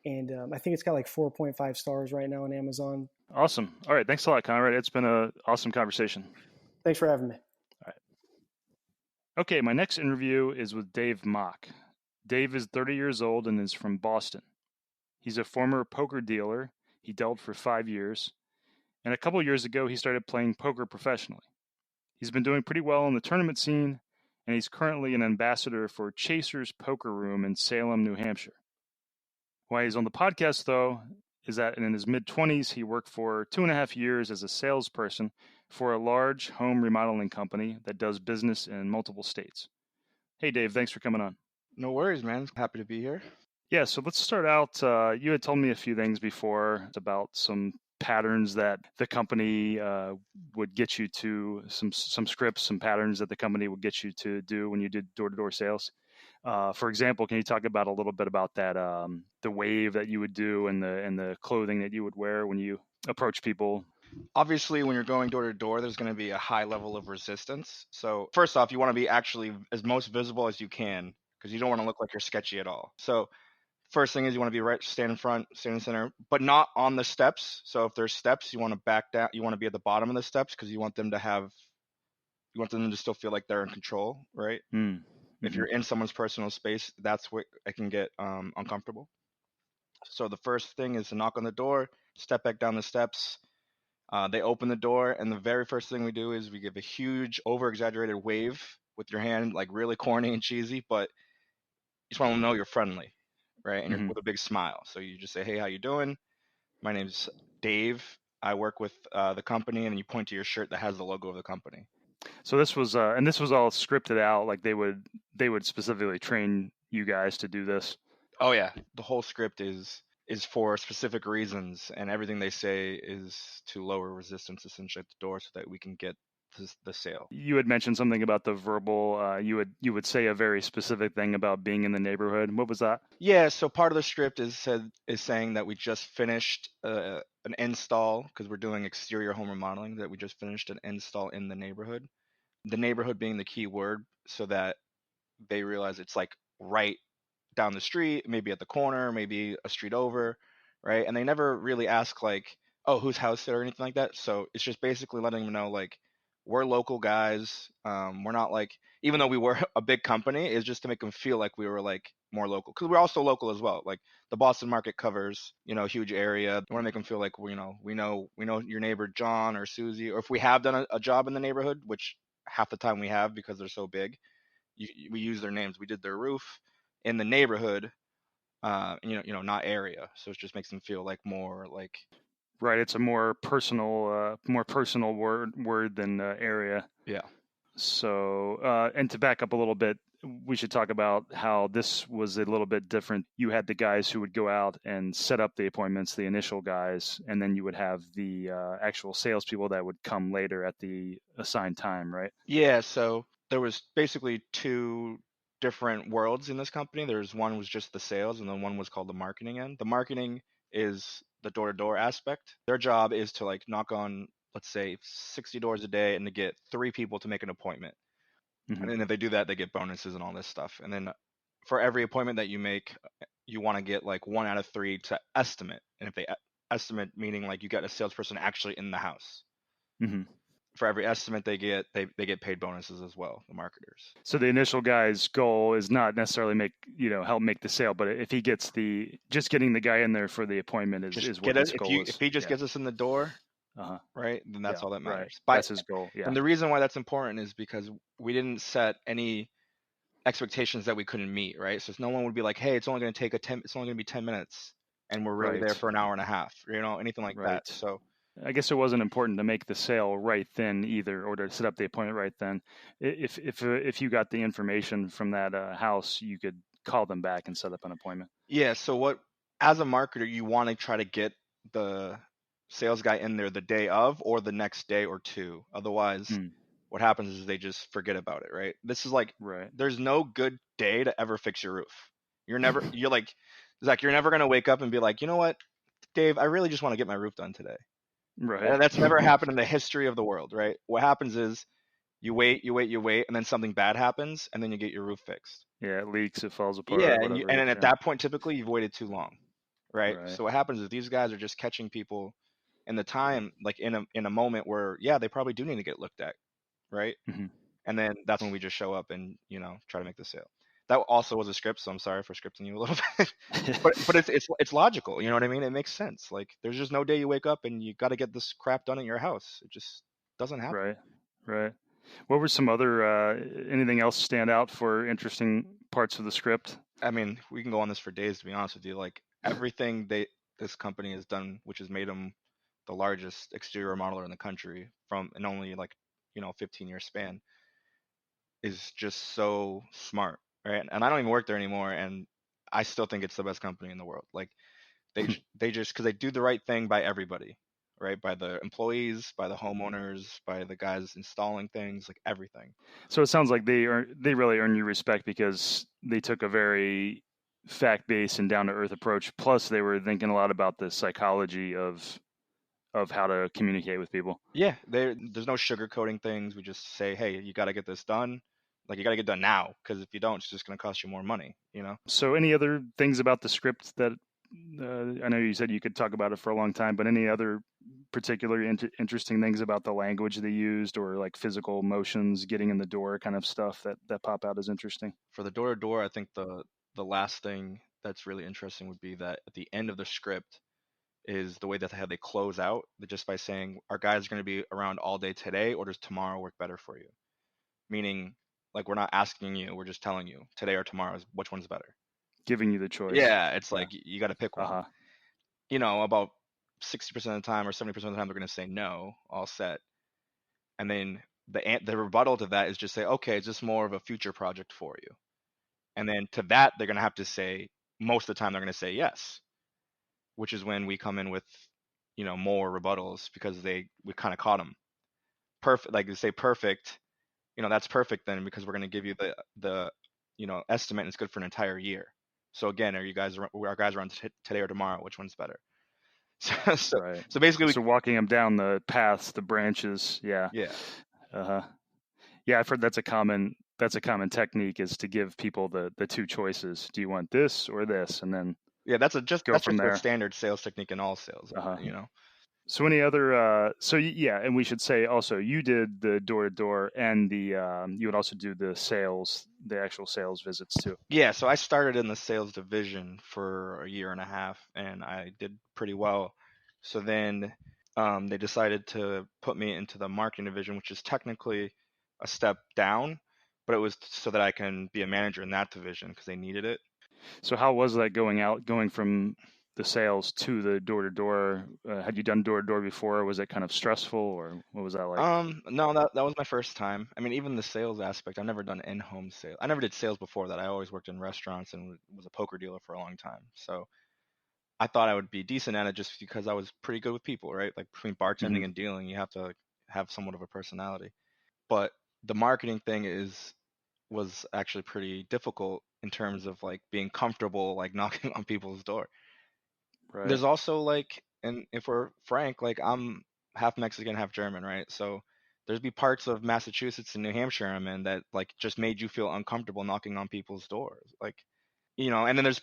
And I think it's got like 4.5 stars right now on Amazon.
Awesome. All right. Thanks a lot, Conrad. It's been an awesome conversation.
Thanks for having me.
All right. Okay. My next interview is with Dave Mock. Dave is 30 years old and is from Boston. He's a former poker dealer. He dealt for 5 years. And a couple of years ago, he started playing poker professionally. He's been doing pretty well in the tournament scene, and he's currently an ambassador for Chaser's Poker Room in Salem, New Hampshire. Why he's on the podcast, though, is that in his mid-20s, he worked for 2.5 years as a salesperson for a large home remodeling company that does business in multiple states. Hey, Dave, thanks for coming on.
No worries, man. Happy to be here.
Yeah, so let's start out. You had told me a few things before about some patterns that the company would get you to, some scripts, some patterns that the company would get you to do when you did door-to-door sales. For example, can you talk about a little bit about that, the wave that you would do and the clothing that you would wear when you approach people?
Obviously, when you're going door to door, there's going to be a high level of resistance. So first off, you want to be actually as most visible as you can because you don't want to look like you're sketchy at all. So first thing is you want to be stand in front, stand in the center, but not on the steps. So if there's steps, you want to back down. You want to be at the bottom of the steps because you want them to still feel like they're in control, right?
Mm-hmm.
If you're in someone's personal space, that's where it can get uncomfortable. So the first thing is to knock on the door, step back down the steps. They open the door, and the very first thing we do is we give a huge, over-exaggerated wave with your hand, like really corny and cheesy, but you just want to know you're friendly, right? And you're with a big smile. So you just say, hey, how you doing? My name's Dave. I work with the company, and then you point to your shirt that has the logo of the company.
So this was and this was all scripted out. Like they would specifically train you guys to do this.
Oh yeah, the whole script is is for specific reasons, and everything they say is to lower resistance essentially at the door so that we can get the sale.
You had mentioned something about the verbal. You would say a very specific thing about being in the neighborhood. What was that?
Yeah, so part of the script is saying that we just finished an install because we're doing exterior home remodeling, that we just finished an install in the neighborhood. The neighborhood being the key word, so that they realize it's like right down the street, maybe at the corner, maybe a street over, right? And they never really ask like, oh, whose house it or anything like that. So it's just basically letting them know like we're local guys. We're not like, even though we were a big company, it's just to make them feel like we were like more local, because we're also local as well. Like the Boston market covers, a huge area. We want to make them feel like we know your neighbor John or Susie, or if we have done a job in the neighborhood, which half the time we have because they're so big, we use their names. We did their roof in the neighborhood, not area. So it just makes them feel like more like.
Right. It's a more personal word than area.
Yeah.
So, and to back up a little bit, we should talk about how this was a little bit different. You had the guys who would go out and set up the appointments, the initial guys, and then you would have the actual salespeople that would come later at the assigned time, right?
Yeah. So there was basically two different worlds in this company. There's one was just the sales, and then one was called the marketing end. The marketing is the door-to-door aspect. Their job is to like knock on, let's say, 60 doors a day and to get 3 people to make an appointment.
Mm-hmm.
And then if they do that, they get bonuses and all this stuff. And then for every appointment that you make, you want to get like 1 out of 3 to estimate. And if they estimate, meaning like you get a salesperson actually in the house.
Mm-hmm.
For every estimate they get paid bonuses as well, the marketers.
So the initial guy's goal is not necessarily help make the sale, but if he gets just getting the guy in there for the appointment is what his goal is.
If he just gets us in the door, right, then that's all that matters.
Right. That's his goal. Yeah.
And the reason why that's important is because we didn't set any expectations that we couldn't meet, right? So no one would be like, hey, it's only going to be 10 minutes and we're really there for an hour and a half, anything like that. So
I guess it wasn't important to make the sale right then either, or to set up the appointment right then. If you got the information from that house, you could call them back and set up an appointment.
Yeah. So as a marketer, you want to try to get the sales guy in there the day of or the next day or two. Otherwise, what happens is they just forget about it, right? This is like, there's no good day to ever fix your roof. You're like, Zach, you're never going to wake up and be like, you know what, Dave, I really just want to get my roof done today.
Right.
And that's never happened in the history of the world, right? What happens is you wait, and then something bad happens, and then you get your roof fixed.
Yeah, it leaks, it falls apart.
Yeah, and then at that point, typically, you've waited too long, right? So what happens is these guys are just catching people in the time, like in a moment where, they probably do need to get looked at, right?
Mm-hmm.
And then that's when we just show up and try to make the sale. That also was a script, so I'm sorry for scripting you a little bit. but it's logical, you know what I mean? It makes sense. Like there's just no day you wake up and you got to get this crap done at your house. It just doesn't happen.
Right. What were some other anything else stand out for interesting parts of the script?
I mean, we can go on this for days, to be honest with you. Like everything this company has done, which has made them the largest exterior remodeler in the country in only 15-year span, is just so smart. Right. And I don't even work there anymore. And I still think it's the best company in the world. Like they just, because they do the right thing by everybody, right? By the employees, by the homeowners, by the guys installing things, like everything.
So it sounds like they really earn your respect because they took a very fact-based and down-to-earth approach. Plus they were thinking a lot about the psychology of how to communicate with people.
Yeah. There's no sugarcoating things. We just say, hey, you got to get this done. Like you got to get done now, because if you don't, it's just going to cost you more money, So
any other things about the script that I know you said you could talk about it for a long time, but any other particularly interesting things about the language they used, or like physical motions, getting in the door kind of stuff that pop out as interesting?
For the door-to-door, I think the last thing that's really interesting would be that at the end of the script is the way that they close out, just by saying, our guys are going to be around all day today, or does tomorrow work better for you? Meaning, like, we're not asking you, we're just telling you today or tomorrow, which one's better.
Giving you the choice.
Yeah, it's like you got to pick one. About 60% of the time or 70% of the time, they're going to say no, all set. And then the rebuttal to that is just say, okay, is this more of a future project for you? And then to that, they're going to have to say, most of the time, they're going to say yes. which is when we come in with, more rebuttals because we kind of caught them perfect. Like they say perfect, that's perfect then because we're going to give you the estimate and it's good for an entire year. So again, our guys are on today or tomorrow? Which one's better? So so,
Right.
so basically,
So walking them down the paths, the branches. Yeah.
yeah.
Uh-huh. Yeah, I've heard that's a common technique, is to give people the two choices. Do you want this or this? And then
Yeah, that's
go
that's
from
just a
there.
standard sales technique in all sales,
Uh-huh. So any other yeah, and we should say also you did the door to door and the you would also do the actual sales visits too.
Yeah, so I started in the sales division for a year and a half, and I did pretty well. So then they decided to put me into the marketing division, which is technically a step down, but it was so that I can be a manager in that division because they needed it.
So how was that going from the sales to the door to door? Had you done door to door before? Was it kind of stressful, or what was that like?
No, that was my first time. I mean, even the sales aspect, I've never done in-home sales. I never did sales before that. I always worked in restaurants and was a poker dealer for a long time. So I thought I would be decent at it just because I was pretty good with people, right? Like between
Hmm.
bartending and dealing, you have to have somewhat of a personality. But the marketing thing was actually pretty difficult in terms of like being comfortable like knocking on people's door.
Right.
There's also like, and if we're frank, like I'm half Mexican, half German, right? So there's be parts of Massachusetts and New Hampshire I'm in that like just made you feel uncomfortable knocking on people's doors. Like, and then there's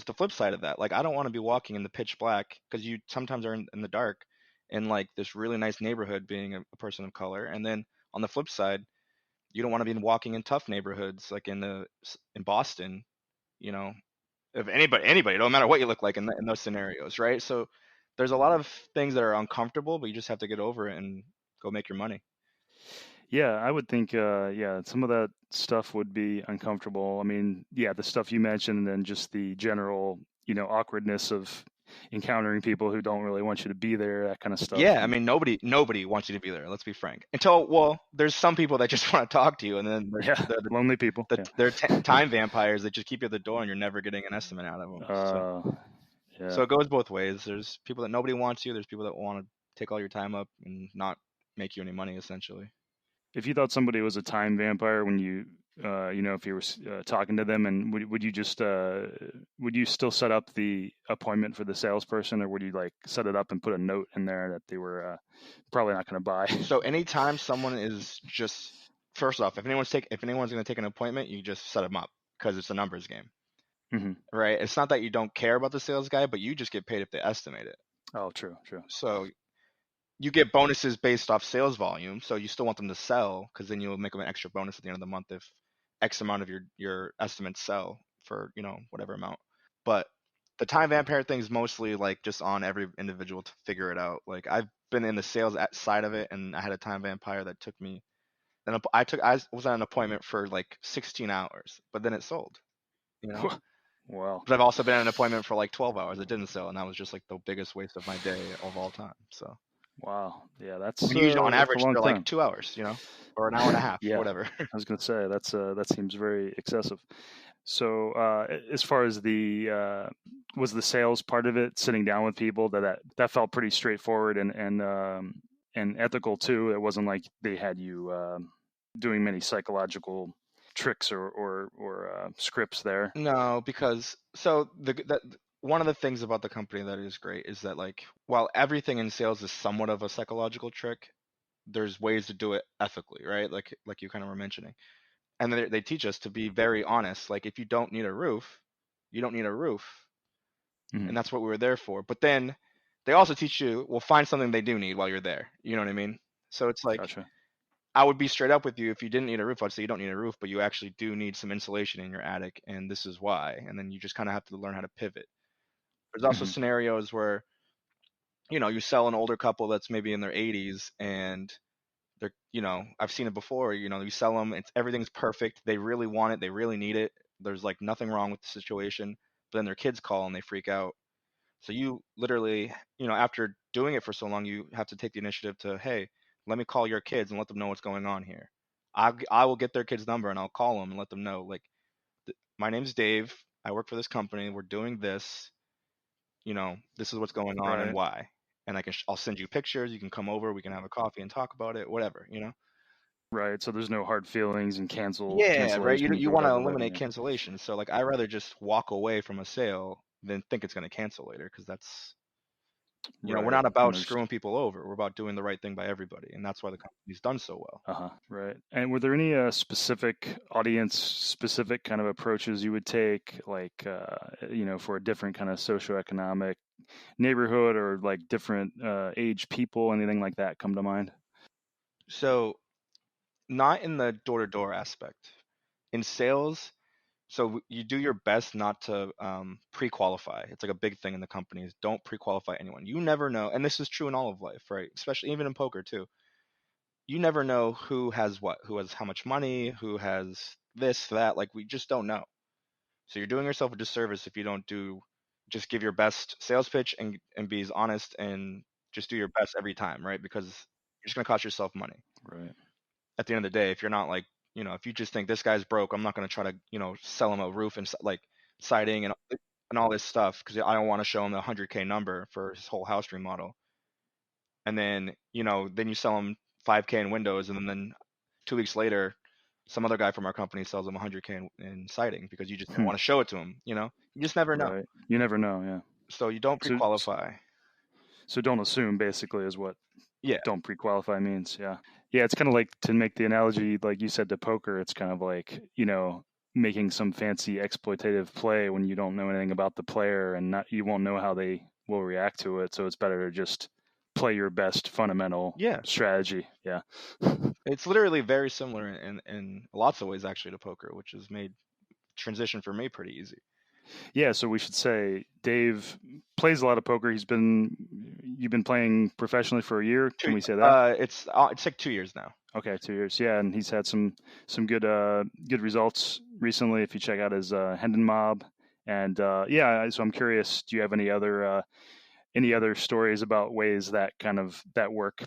the flip side of that. Like I don't want to be walking in the pitch black because you sometimes are in the dark in like this really nice neighborhood being a person of color. And then on the flip side, you don't want to be walking in tough neighborhoods like in Boston, you know, of anybody, no matter what you look like in those scenarios, right? So there's a lot of things that are uncomfortable, but you just have to get over it and go make your money.
Yeah, I would think, yeah, some of that stuff would be uncomfortable. I mean, yeah, the stuff you mentioned, and then just the general, awkwardness of encountering people who don't really want you to be there, that kind of stuff.
Yeah, I
And
mean nobody wants you to be there. Let's be frank. There's some people that just want to talk to you, and then there's
yeah, lonely people. Yeah.
they're time vampires that just keep you at the door, and you're never getting an estimate out of them. So
Uh, yeah.
so it goes both ways. There's people that nobody wants you. There's people that want to take all your time up and not make you any money, essentially.
If you thought somebody was a time vampire when if you were talking to them, and would you just would you still set up the appointment for the salesperson, or would you like set it up and put a note in there that they were probably not going to buy?
So anytime someone is just first off, if anyone's going to take an appointment, you just set them up because it's a numbers game,
Hmm.
right? It's not that you don't care about the sales guy, but you just get paid if they estimate it.
Oh, true, true.
So you get bonuses based off sales volume. So you still want them to sell because then you'll make them an extra bonus at the end of the month if X amount of your estimates sell for whatever amount. But the time vampire thing is mostly like just on every individual to figure it out. Like I've been in the sales side of it, and I had a time vampire that took me. Then I was on an appointment for like 16 hours, but then it sold. You know.
Wow.
But I've also been at an appointment for like 12 hours. It didn't sell, and that was just like the biggest waste of my day of all time. So.
Wow. Yeah,
When usually on
that's a
average
long
they're like
time.
2 hours, or an hour and a half,
Yeah,
whatever.
I was going to say that seems very excessive. So, as far as the was the sales part of it, sitting down with people, that felt pretty straightforward and ethical too. It wasn't like they had you doing many psychological tricks or scripts there.
No, because so one of the things about the company that is great is that like while everything in sales is somewhat of a psychological trick, there's ways to do it ethically, right? Like you kind of were mentioning. And they teach us to be very honest. Like if you don't need a roof, you don't need a roof,
Hmm.
and that's what we were there for. But then they also teach you, well, find something they do need while you're there. You know what I mean? So it's like
Gotcha.
I would be straight up with you if you didn't need a roof. I'd say you don't need a roof, but you actually do need some insulation in your attic, and this is why. And then you just kind of have to learn how to pivot. There's also
Hmm.
scenarios where you sell an older couple that's maybe in their 80s, and they're I've seen it before. You sell them, everything's perfect. They really want it. They really need it. There's like nothing wrong with the situation, but then their kids call and they freak out. So you literally, after doing it for so long, you have to take the initiative to, hey, let me call your kids and let them know what's going on here. I will get their kid's number and I'll call them and let them know, like, my name's Dave. I work for this company. We're doing this. this is what's going on and
Right.
why. And I'll send you pictures. You can come over. We can have a coffee and talk about it. Whatever.
Right. So there's no hard feelings and
Yeah, right. You
cancellations or
you want to
whatever later.
eliminate
Yeah.
cancellation. So like, I rather just walk away from a sale than think it's going to cancel later, because that's we're
Right.
not
And
about
there's
screwing people over. We're about doing the right thing by everybody, and that's why the company's done so well.
right. And were there any specific audience specific kind of approaches you would take, like for a different kind of socioeconomic neighborhood or like different age people, anything like that come to mind?
So not in the door-to-door aspect. In sales, so you do your best not to pre-qualify. It's like a big thing in the companies. Don't pre-qualify anyone. You never know, and this is true in all of life, right? Especially even in poker too. You never know who has what, who has how much money, who has this, that. Like, we just don't know. So you're doing yourself a disservice if you don't just give your best sales pitch and be as honest and just do your best every time, right? Because you're just gonna cost yourself money.
Right.
At the end of the day, if you're not like, if you just think this guy's broke, I'm not going to try to, sell him a roof and like siding and all this stuff, because I don't want to show him the 100K number for his whole house remodel. And then, then you sell him 5K in windows, and then 2 weeks later, some other guy from our company sells him 100K in siding because you just didn't
Hmm.
want to show it to him. You just never know.
Right. You never know. Yeah.
So you don't
So
pre-qualify.
so don't assume basically is what
Yeah.
don't pre-qualify means. Yeah. Yeah. It's kind of like, to make the analogy, like you said, to poker, it's kind of like, making some fancy exploitative play when you don't know anything about the player and you won't know how they will react to it. So it's better to just play your best fundamental
Yeah.
strategy. Yeah.
It's literally very similar in lots of ways actually to poker, which has made transition for me pretty easy.
Yeah, so we should say Dave plays a lot of poker. You've been playing professionally for a year. Can we say that?
It's like 2 years now.
Okay, 2 years. Yeah, and he's had some good results recently. If you check out his Hendon Mob, and yeah, so I'm curious. Do you have any other stories about ways that that work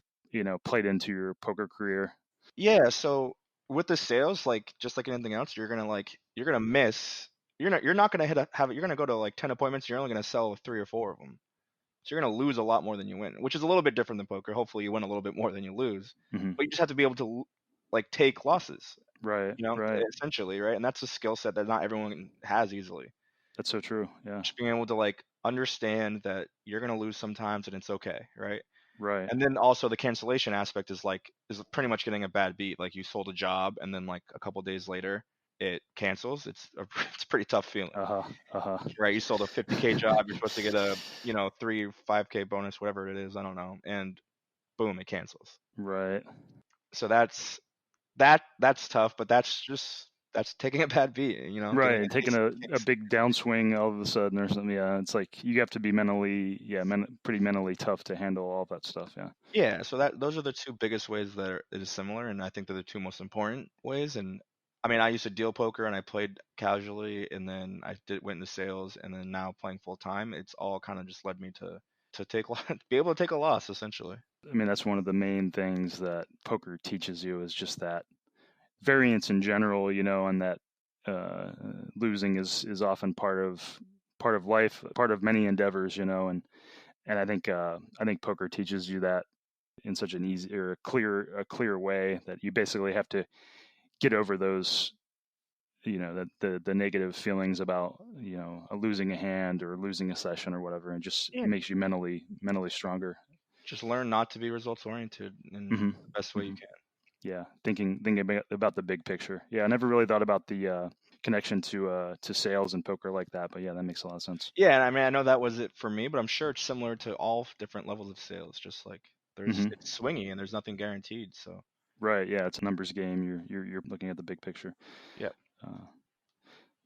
played into your poker career?
Yeah, so with the sales, like just like anything else, you're gonna miss. You're not gonna you're gonna go to like 10 appointments. You're only gonna sell 3 or 4 of them. So you're gonna lose a lot more than you win, which is a little bit different than poker. Hopefully, you win a little bit more than you lose,
Mm-hmm.
but you just have to be able to like take losses.
Right, right.
Essentially, right? And that's a skill set that not everyone has easily.
That's so true. Yeah.
Just being able to like understand that you're gonna lose sometimes and it's okay, right?
Right.
And then also the cancellation aspect is pretty much getting a bad beat. Like, you sold a job and then like a couple days later it cancels. It's a pretty tough feeling, right? You sold a 50K job, you're supposed to get a 3 5K bonus, whatever it is, I don't know, and boom, it cancels.
Right.
So that's tough, but that's taking a bad beat, getting
Right, taking a big downswing all of a sudden or something. Yeah, it's like you have to be pretty mentally tough to handle all that stuff. Yeah.
Yeah, so those are the two biggest ways that it is similar, and I think they're the two most important ways. And I mean, I used to deal poker and I played casually, and then went into sales, and then now playing full time. It's all kind of just led me to be able to take a loss, essentially.
I mean, that's one of the main things that poker teaches you, is just that variance in general, and that losing is often part of life, part of many endeavors, and I think poker teaches you that in such an easy or a clear way, that you basically have to get over those, the negative feelings about losing a hand or losing a session or whatever, and just
Yeah.
makes you mentally stronger.
Just learn not to be results oriented in
Mm-hmm.
the best way you can.
Yeah, thinking about the big picture. Yeah, I never really thought about the connection to sales and poker like that, but yeah, that makes a lot of sense.
Yeah, and I mean, I know that was it for me, but I'm sure it's similar to all different levels of sales. Just like
Mm-hmm.
it's swingy and there's nothing guaranteed. So
Right. Yeah, it's a numbers game. You're looking at the big picture.
yeah.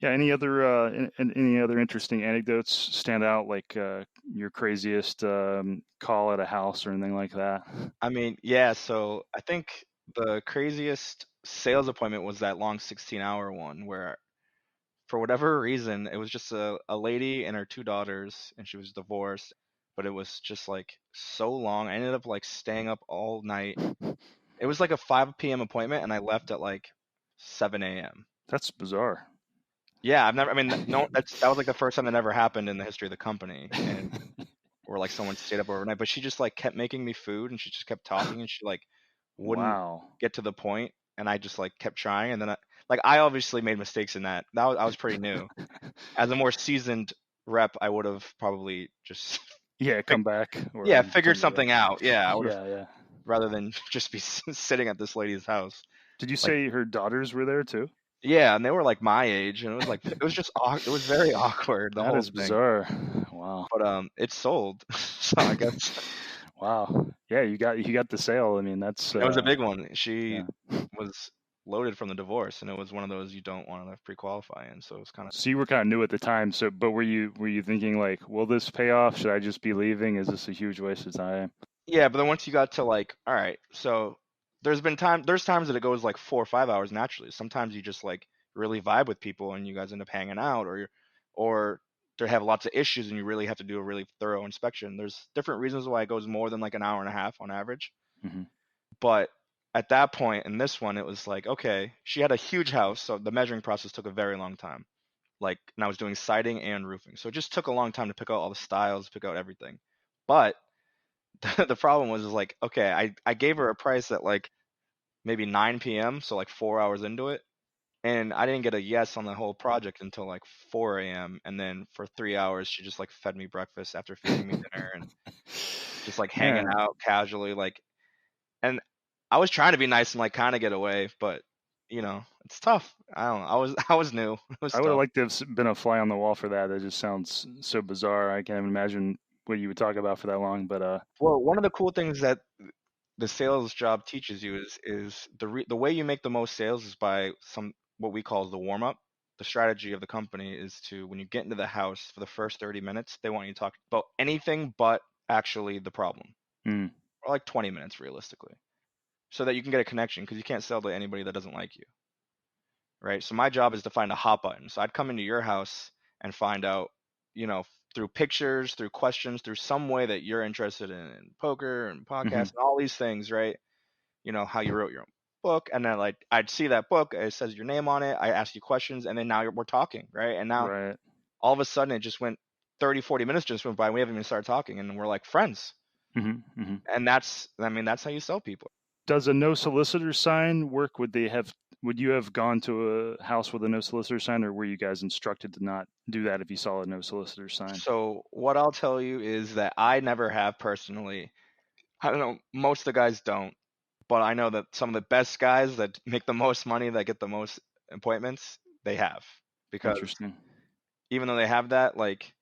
Yeah. Any other interesting anecdotes stand out, like your craziest call at a house or anything like that?
I mean, yeah. So I think the craziest sales appointment was that long 16-hour one where, for whatever reason, it was just a lady and her 2 daughters, and she was divorced, but it was just like so long. I ended up like staying up all night. It was like a 5 p.m. appointment, and I left at like 7 a.m.
That's bizarre.
Yeah, I've never. I mean, no, that was like the first time that ever happened in the history of the company, and or like someone stayed up overnight. But she just like kept making me food, and she just kept talking, and she like wouldn't
Wow.
get to the point, and I just like kept trying, and then I obviously made mistakes in that. I was pretty new. As a more seasoned rep, I would have probably just
Yeah,
fig-
come back
yeah
or
figured
something like that.
something out. Yeah, I would have
Yeah, yeah.
rather than just be sitting at this lady's house.
Did you
Like
say her daughters were there too?
yeah, and they were like my age, and it was like it was just it was very awkward the
That
whole
is
thing.
bizarre. Wow.
But it sold, so I guess
Wow. Yeah, you got the sale. I mean, that's
it was a big one. She
yeah.
was loaded from the divorce, and it was one of those you don't want to pre-qualify in. So it was kind of
So you were kind of new at the time. So, but were you thinking like, will this pay off? Should I just be leaving? Is this a huge waste of time?
yeah. But then once you got to like, all right, so there's times that it goes like 4 or 5 hours naturally. Sometimes you just like really vibe with people, and you guys end up hanging out, or they have lots of issues, and you really have to do a really thorough inspection. There's different reasons why it goes more than like an hour and a half on average.
Hmm.
But at that point in this one, it was like, okay, she had a huge house, so the measuring process took a very long time. Like, and I was doing siding and roofing, so it just took a long time to pick out all the styles, pick out everything. But the problem was is like, okay, I gave her a price at like maybe 9 p.m., so like 4 hours into it, and I didn't get a yes on the whole project until like 4 a.m. And then for 3 hours, she just like fed me breakfast after feeding me dinner and just like hanging
Man,
out casually, like. And I was trying to be nice and like kind of get away, but it's tough. I don't know. I was new. It was
I would have
tough.
liked to have been a fly on the wall for that. That just sounds so bizarre. I can't even imagine what you would talk about for that long. But
Well, one of the cool things that the sales job teaches you is the way you make the most sales is by some what we call the warm up. The strategy of the company is to when you get into the house for the first 30 minutes, they want you to talk about anything but actually the problem,
mm,
or like 20 minutes realistically, so that you can get a connection because you can't sell to anybody that doesn't like you. Right? So my job is to find a hot button. So I'd come into your house and find out, through pictures, through questions, through some way that you're interested in poker and
hmm,
podcasts and all these things, right? How you wrote your own book, and then like I'd see that book, it says your name on it. I ask you questions, and then now we're talking, right? And now
right.
all of a sudden it just went 30, 40 minutes just went by. And we haven't even started talking, and we're like friends.
Hmm, hmm.
And I mean, that's how you sell people.
Does a no solicitor sign work? Would you have gone to a house with a no solicitor sign, or were you guys instructed to not do that if you saw a no solicitor sign?
So what I'll tell you is that I never have personally. I don't know. Most of the guys don't, but I know that some of the best guys that make the most money, that get the most appointments, they have, because
Interesting.
even though they have that, like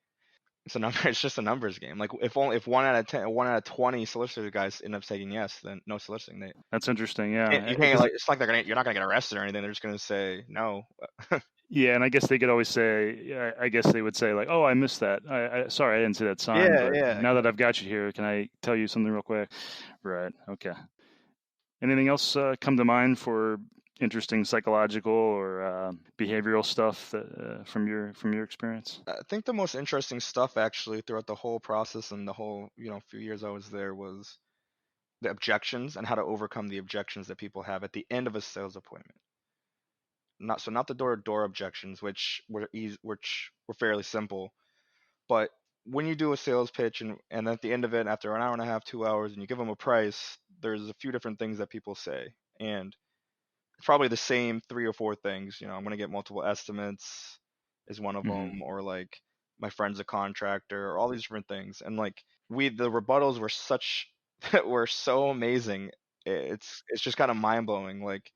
it's a number. It's just a numbers game. Like if 1 out of 10, 1 out of 20 solicitor guys end up saying yes, then no soliciting.
That's interesting.
You
Yeah,
can't
because
like it's like you're not gonna get arrested or anything. They're just gonna say no.
yeah, and I guess they could always say, I guess they would say like, "Oh, I missed that. Sorry, I didn't see that sign,
Yeah,
but
yeah,
now that
exactly.
I've got you here, can I tell you something real quick?" Right. Okay. Anything else come to mind for interesting psychological or behavioral stuff that, from your experience?
I think the most interesting stuff actually throughout the whole process and the whole few years I was there was the objections and how to overcome the objections that people have at the end of a sales appointment. Not the door objections, which were fairly simple, but when you do a sales pitch and at the end of it, after an hour and a half, 2 hours, and you give them a price, there's a few different things that people say, and probably the same 3 or 4 things. I'm going to get multiple estimates is one of
Hmm.
them, or like my friend's a contractor, or all these different things, and like the rebuttals were were so amazing. It's just kind of mind blowing. Like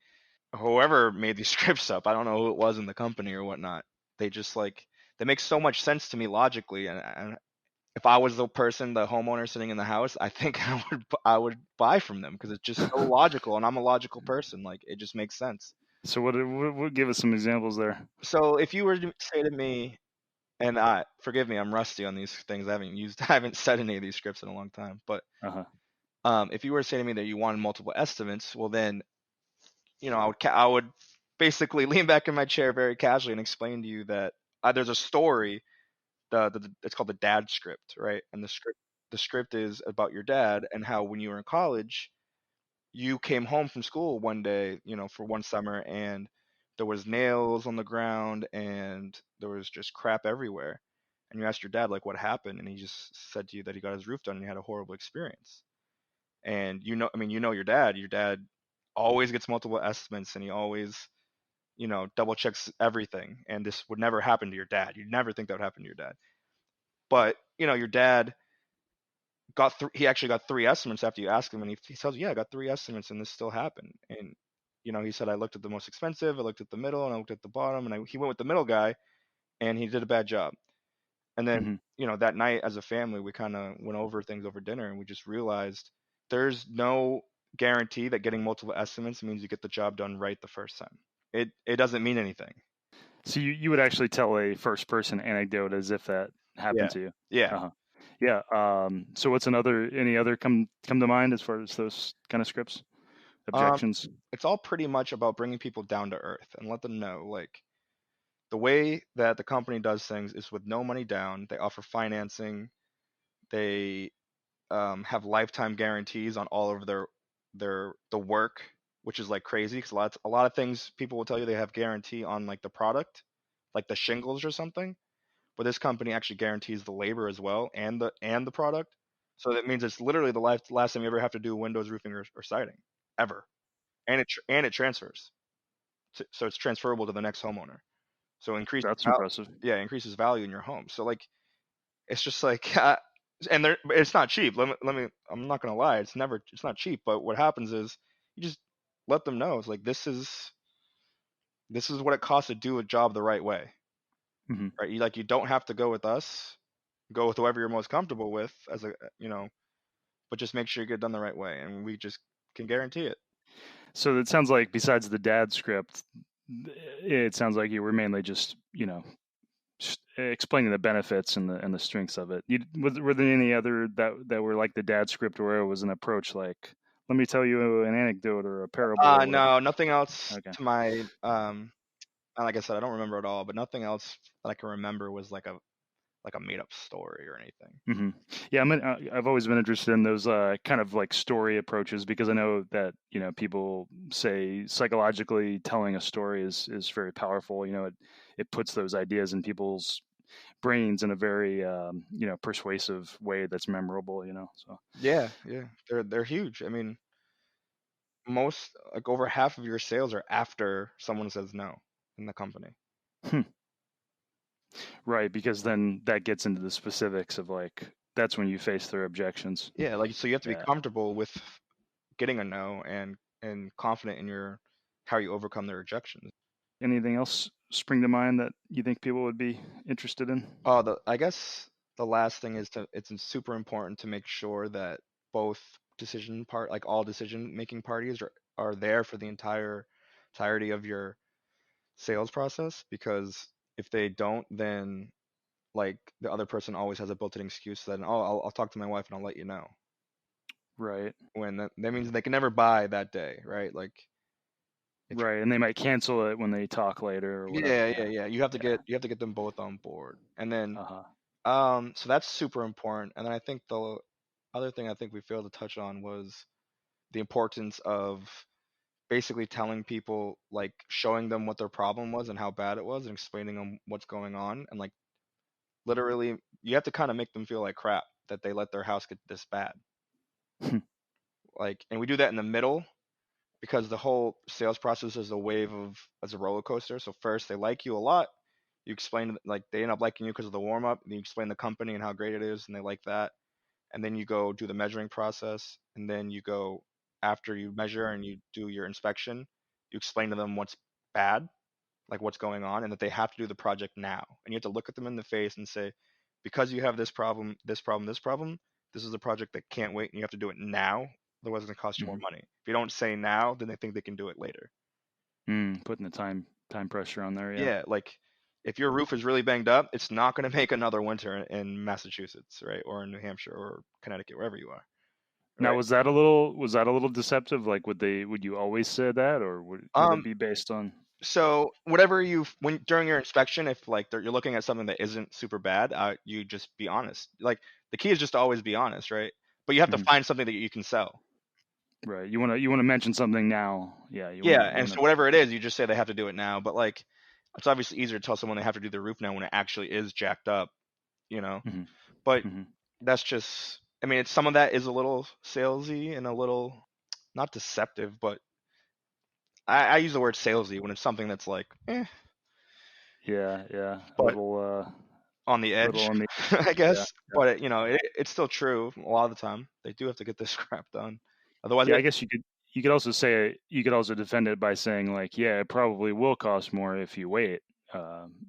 whoever made these scripts up, I don't know who it was in the company or whatnot. They just like they make so much sense to me logically, and if I was the person, the homeowner sitting in the house, I think I would buy from them because it's just so logical, and I'm a logical person. Like it just makes sense.
So what give us some examples there?
So if you were to say to me, and I forgive me, I'm rusty on these things. I haven't said any of these scripts in a long time. But
Uh-huh.
if you were to say to me that you wanted multiple estimates, well then, I would basically lean back in my chair very casually and explain to you that there's a story. It's called the dad script, right? And the script is about your dad and how when you were in college, you came home from school one day, for one summer, and there was nails on the ground and there was just crap everywhere. And you asked your dad like what happened, and he just said to you that he got his roof done and he had a horrible experience. And I mean, your dad. Your dad always gets multiple estimates, and he always, double checks everything. And this would never happen to your dad. You'd never think that would happen to your dad. But your dad he actually got three estimates after you asked him, and he tells you, yeah, I got three estimates, and this still happened. And he said, I looked at the most expensive, I looked at the middle, and I looked at the bottom, and he went with the middle guy, and he did a bad job. And then, that night as a family, we kind of went over things over dinner, and we just realized there's no guarantee that getting multiple estimates means you get the job done right the first time. It doesn't mean anything.
So you would actually tell a first person anecdote as if that happened to you.
Yeah.
Uh-huh. Yeah. So what's any other come to mind as far as those kind of scripts? Objections?
It's all pretty much about bringing people down to earth and let them know, like, the way that the company does things is with no money down. They offer financing. They have lifetime guarantees on all of the work, which is like crazy because a lot of things people will tell you they have guarantee on, like the product, like the shingles or something. But this company actually guarantees the labor as well and the product. So that means it's literally the last time you ever have to do windows, roofing, or siding ever, and it transfers. So it's transferable to the next homeowner. So
That's impressive.
increases value in your home. So like, it's just like, and it's not cheap. I'm not gonna lie, it's not cheap. But what happens is you just let them know it's like this is what it costs to do a job the right way, right? You don't have to go with us, go with whoever you're most comfortable with but just make sure you get it done the right way, and we just can guarantee it.
So it sounds like besides the dad script, it sounds like you were mainly just explaining the benefits and the strengths of it. Were there any other that were like the dad script where it was an approach like, let me tell you an anecdote or a parable? Or
No, nothing else
okay.
to my like I said, I don't remember it all, but nothing else that I can remember was like a made up story or anything.
Yeah, I've always been interested in those kind of like story approaches because I know that people say psychologically telling a story is very powerful. It puts those ideas in people's brains in a very persuasive way that's memorable. So
Yeah, they're huge. I mean, most, like, over half of your sales are after someone says no in the company.
Right, because then that gets into the specifics of like that's when you face their objections.
Yeah, like, so you have to be comfortable with getting a no and confident in how you overcome their objections.
Anything else spring to mind that you think people would be interested in?
I guess the last thing is it's super important to make sure that both all decision making parties are there for the entirety of your sales process, because if they don't, then like the other person always has a built-in excuse that, oh, I'll talk to my wife and I'll let you know.
Right.
When that means they can never buy that day, right? Like,
right, and they might cancel it when they talk later or whatever.
Yeah. You have to get them both on board, and then so that's super important. And then I think the other thing I think we failed to touch on was the importance of basically telling people, like, showing them what their problem was and how bad it was and explaining them what's going on, and like literally you have to kind of make them feel like crap that they let their house get this bad. Like, and we do that in the middle, because the whole sales process is a roller coaster. So first they like you a lot, you explain, like, they end up liking you because of the warm up, and you explain the company and how great it is, and they like that. And then you go do the measuring process, and then you go, after you measure and you do your inspection, you explain to them what's bad, like what's going on, and that they have to do the project now. And you have to look at them in the face and say, because you have this problem, this problem, this problem, this is a project that can't wait, and you have to do it now. Otherwise, it's going to cost you more money. If you don't say now, then they think they can do it later.
Putting the time pressure on there.
Yeah, like, if your roof is really banged up, it's not going to make another winter in Massachusetts, right, or in New Hampshire or Connecticut, wherever you are.
Right? Now, was that a little deceptive? Like, would you always say that, or would it be based on?
So during your inspection, if like you're looking at something that isn't super bad, you just be honest. Like, the key is just to always be honest, right? But you have to find something that you can sell.
Right. You want to mention something now. Yeah.
And so whatever it is, you just say they have to do it now. But like, it's obviously easier to tell someone they have to do their roof now when it actually is jacked up, you know.
Mm-hmm.
But
Mm-hmm.
that's just, I mean, some of that is a little salesy and a little not deceptive, but I use the word salesy when it's something that's like,
Yeah. A
but
little
on the edge,
on the
I
yeah.
guess. But it's still true. A lot of the time, they do have to get this crap done. Otherwise,
Yeah. I guess you could also say you could also defend it by saying like, yeah, it probably will cost more if you wait.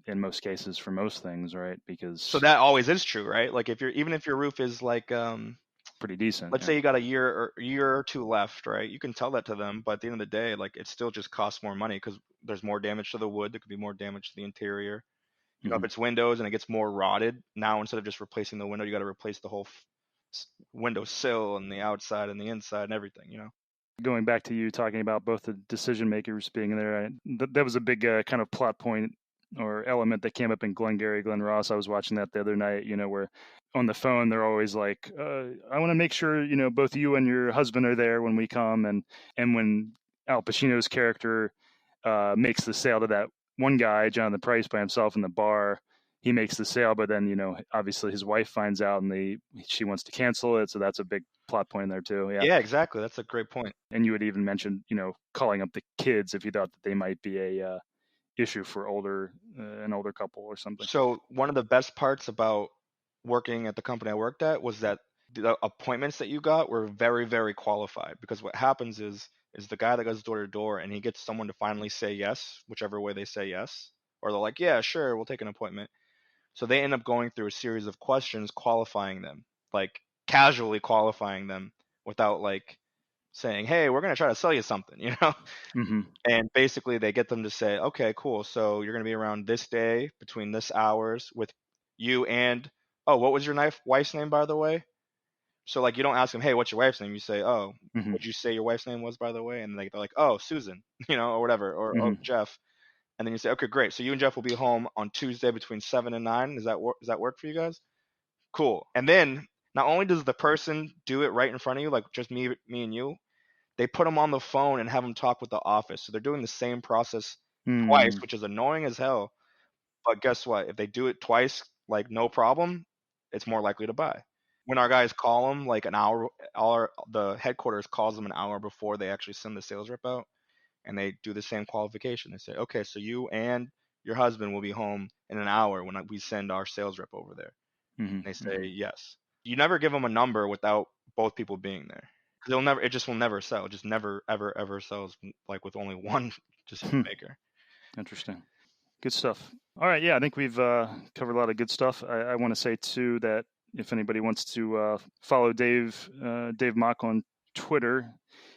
In most cases, for most things, right? Because
so that always is true, right? Like if your roof is like
pretty decent.
let's say you got a year or two left, right? You can tell that to them, but at the end of the day, like it still just costs more money because there's more damage to the wood. There could be more damage to the interior. If it's windows and it gets more rotted, now instead of just replacing the window, you got to replace the whole window sill and the outside and the inside and everything.
Going back to you talking about both the decision makers being there, that was a big kind of plot point or element that came up in Glengarry Glen Ross. I was watching that the other night, where on the phone they're always like, I want to make sure, both you and your husband are there when we come. And when Al Pacino's character makes the sale to that one guy, Jonathan Price, by himself in the bar, he makes the sale, but then, obviously his wife finds out and she wants to cancel it. So that's a big plot point in there too. Yeah.
Yeah, exactly. That's a great point.
And you had even mentioned, calling up the kids if you thought that they might be a issue for an older couple or something.
So one of the best parts about working at the company I worked at was that the appointments that you got were very, very qualified, because what happens is the guy that goes door to door and he gets someone to finally say yes, whichever way they say yes, or they're like, yeah, sure, we'll take an appointment. So they end up going through a series of questions qualifying them, like casually qualifying them without like saying, hey, we're going to try to sell you something,
Mm-hmm.
And basically they get them to say, okay, cool. So you're going to be around this day between this hours with you and, oh, what was your wife's name, by the way? So like, you don't ask them, hey, what's your wife's name? You say, oh,
Mm-hmm.
what'd you say your wife's name was, by the way? And they're like, oh, Susan, or whatever, or oh,
Mm-hmm.
Jeff. And then you say, okay, great. So you and Jeff will be home on Tuesday between 7 and 9. Does that work for you guys? Cool. And then not only does the person do it right in front of you, like just me and you, they put them on the phone and have them talk with the office. So they're doing the same process twice,
Mm-hmm.
which is annoying as hell. But guess what? If they do it twice, like no problem, it's more likely to buy. When our guys call them like an hour, the headquarters calls them an hour before they actually send the sales rep out, and they do the same qualification. They say, okay, so you and your husband will be home in an hour when we send our sales rep over there.
Mm-hmm.
And they say yes. You never give them a number without both people being there. It just will never sell. It just never, ever, ever sells like with only one decision maker.
Interesting. Good stuff. All right. Yeah, I think we've covered a lot of good stuff. I want to say too that if anybody wants to follow Dave Mock on Twitter,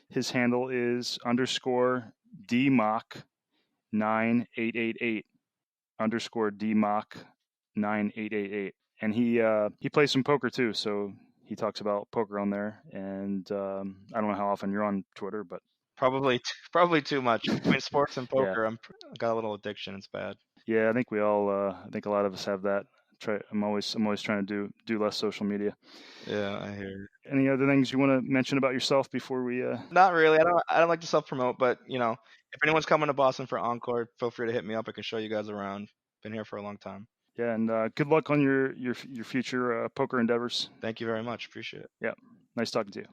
his handle is _DMock9888 _DMock9888, and he plays some poker too. So he talks about poker on there, and I don't know how often you're on Twitter, but
probably too much. Between sports and poker,
yeah.
I got a little addiction. It's bad.
Yeah, I think we all. I think a lot of us have that. I'm always trying to do less social media.
Yeah, I hear you.
Any other things you want to mention about yourself before we?
Not really. I don't like to self promote, but if anyone's coming to Boston for Encore, feel free to hit me up. I can show you guys around. Been here for a long time.
Yeah, and good luck on your future poker endeavors.
Thank you very much. Appreciate it.
Yeah, nice talking to you.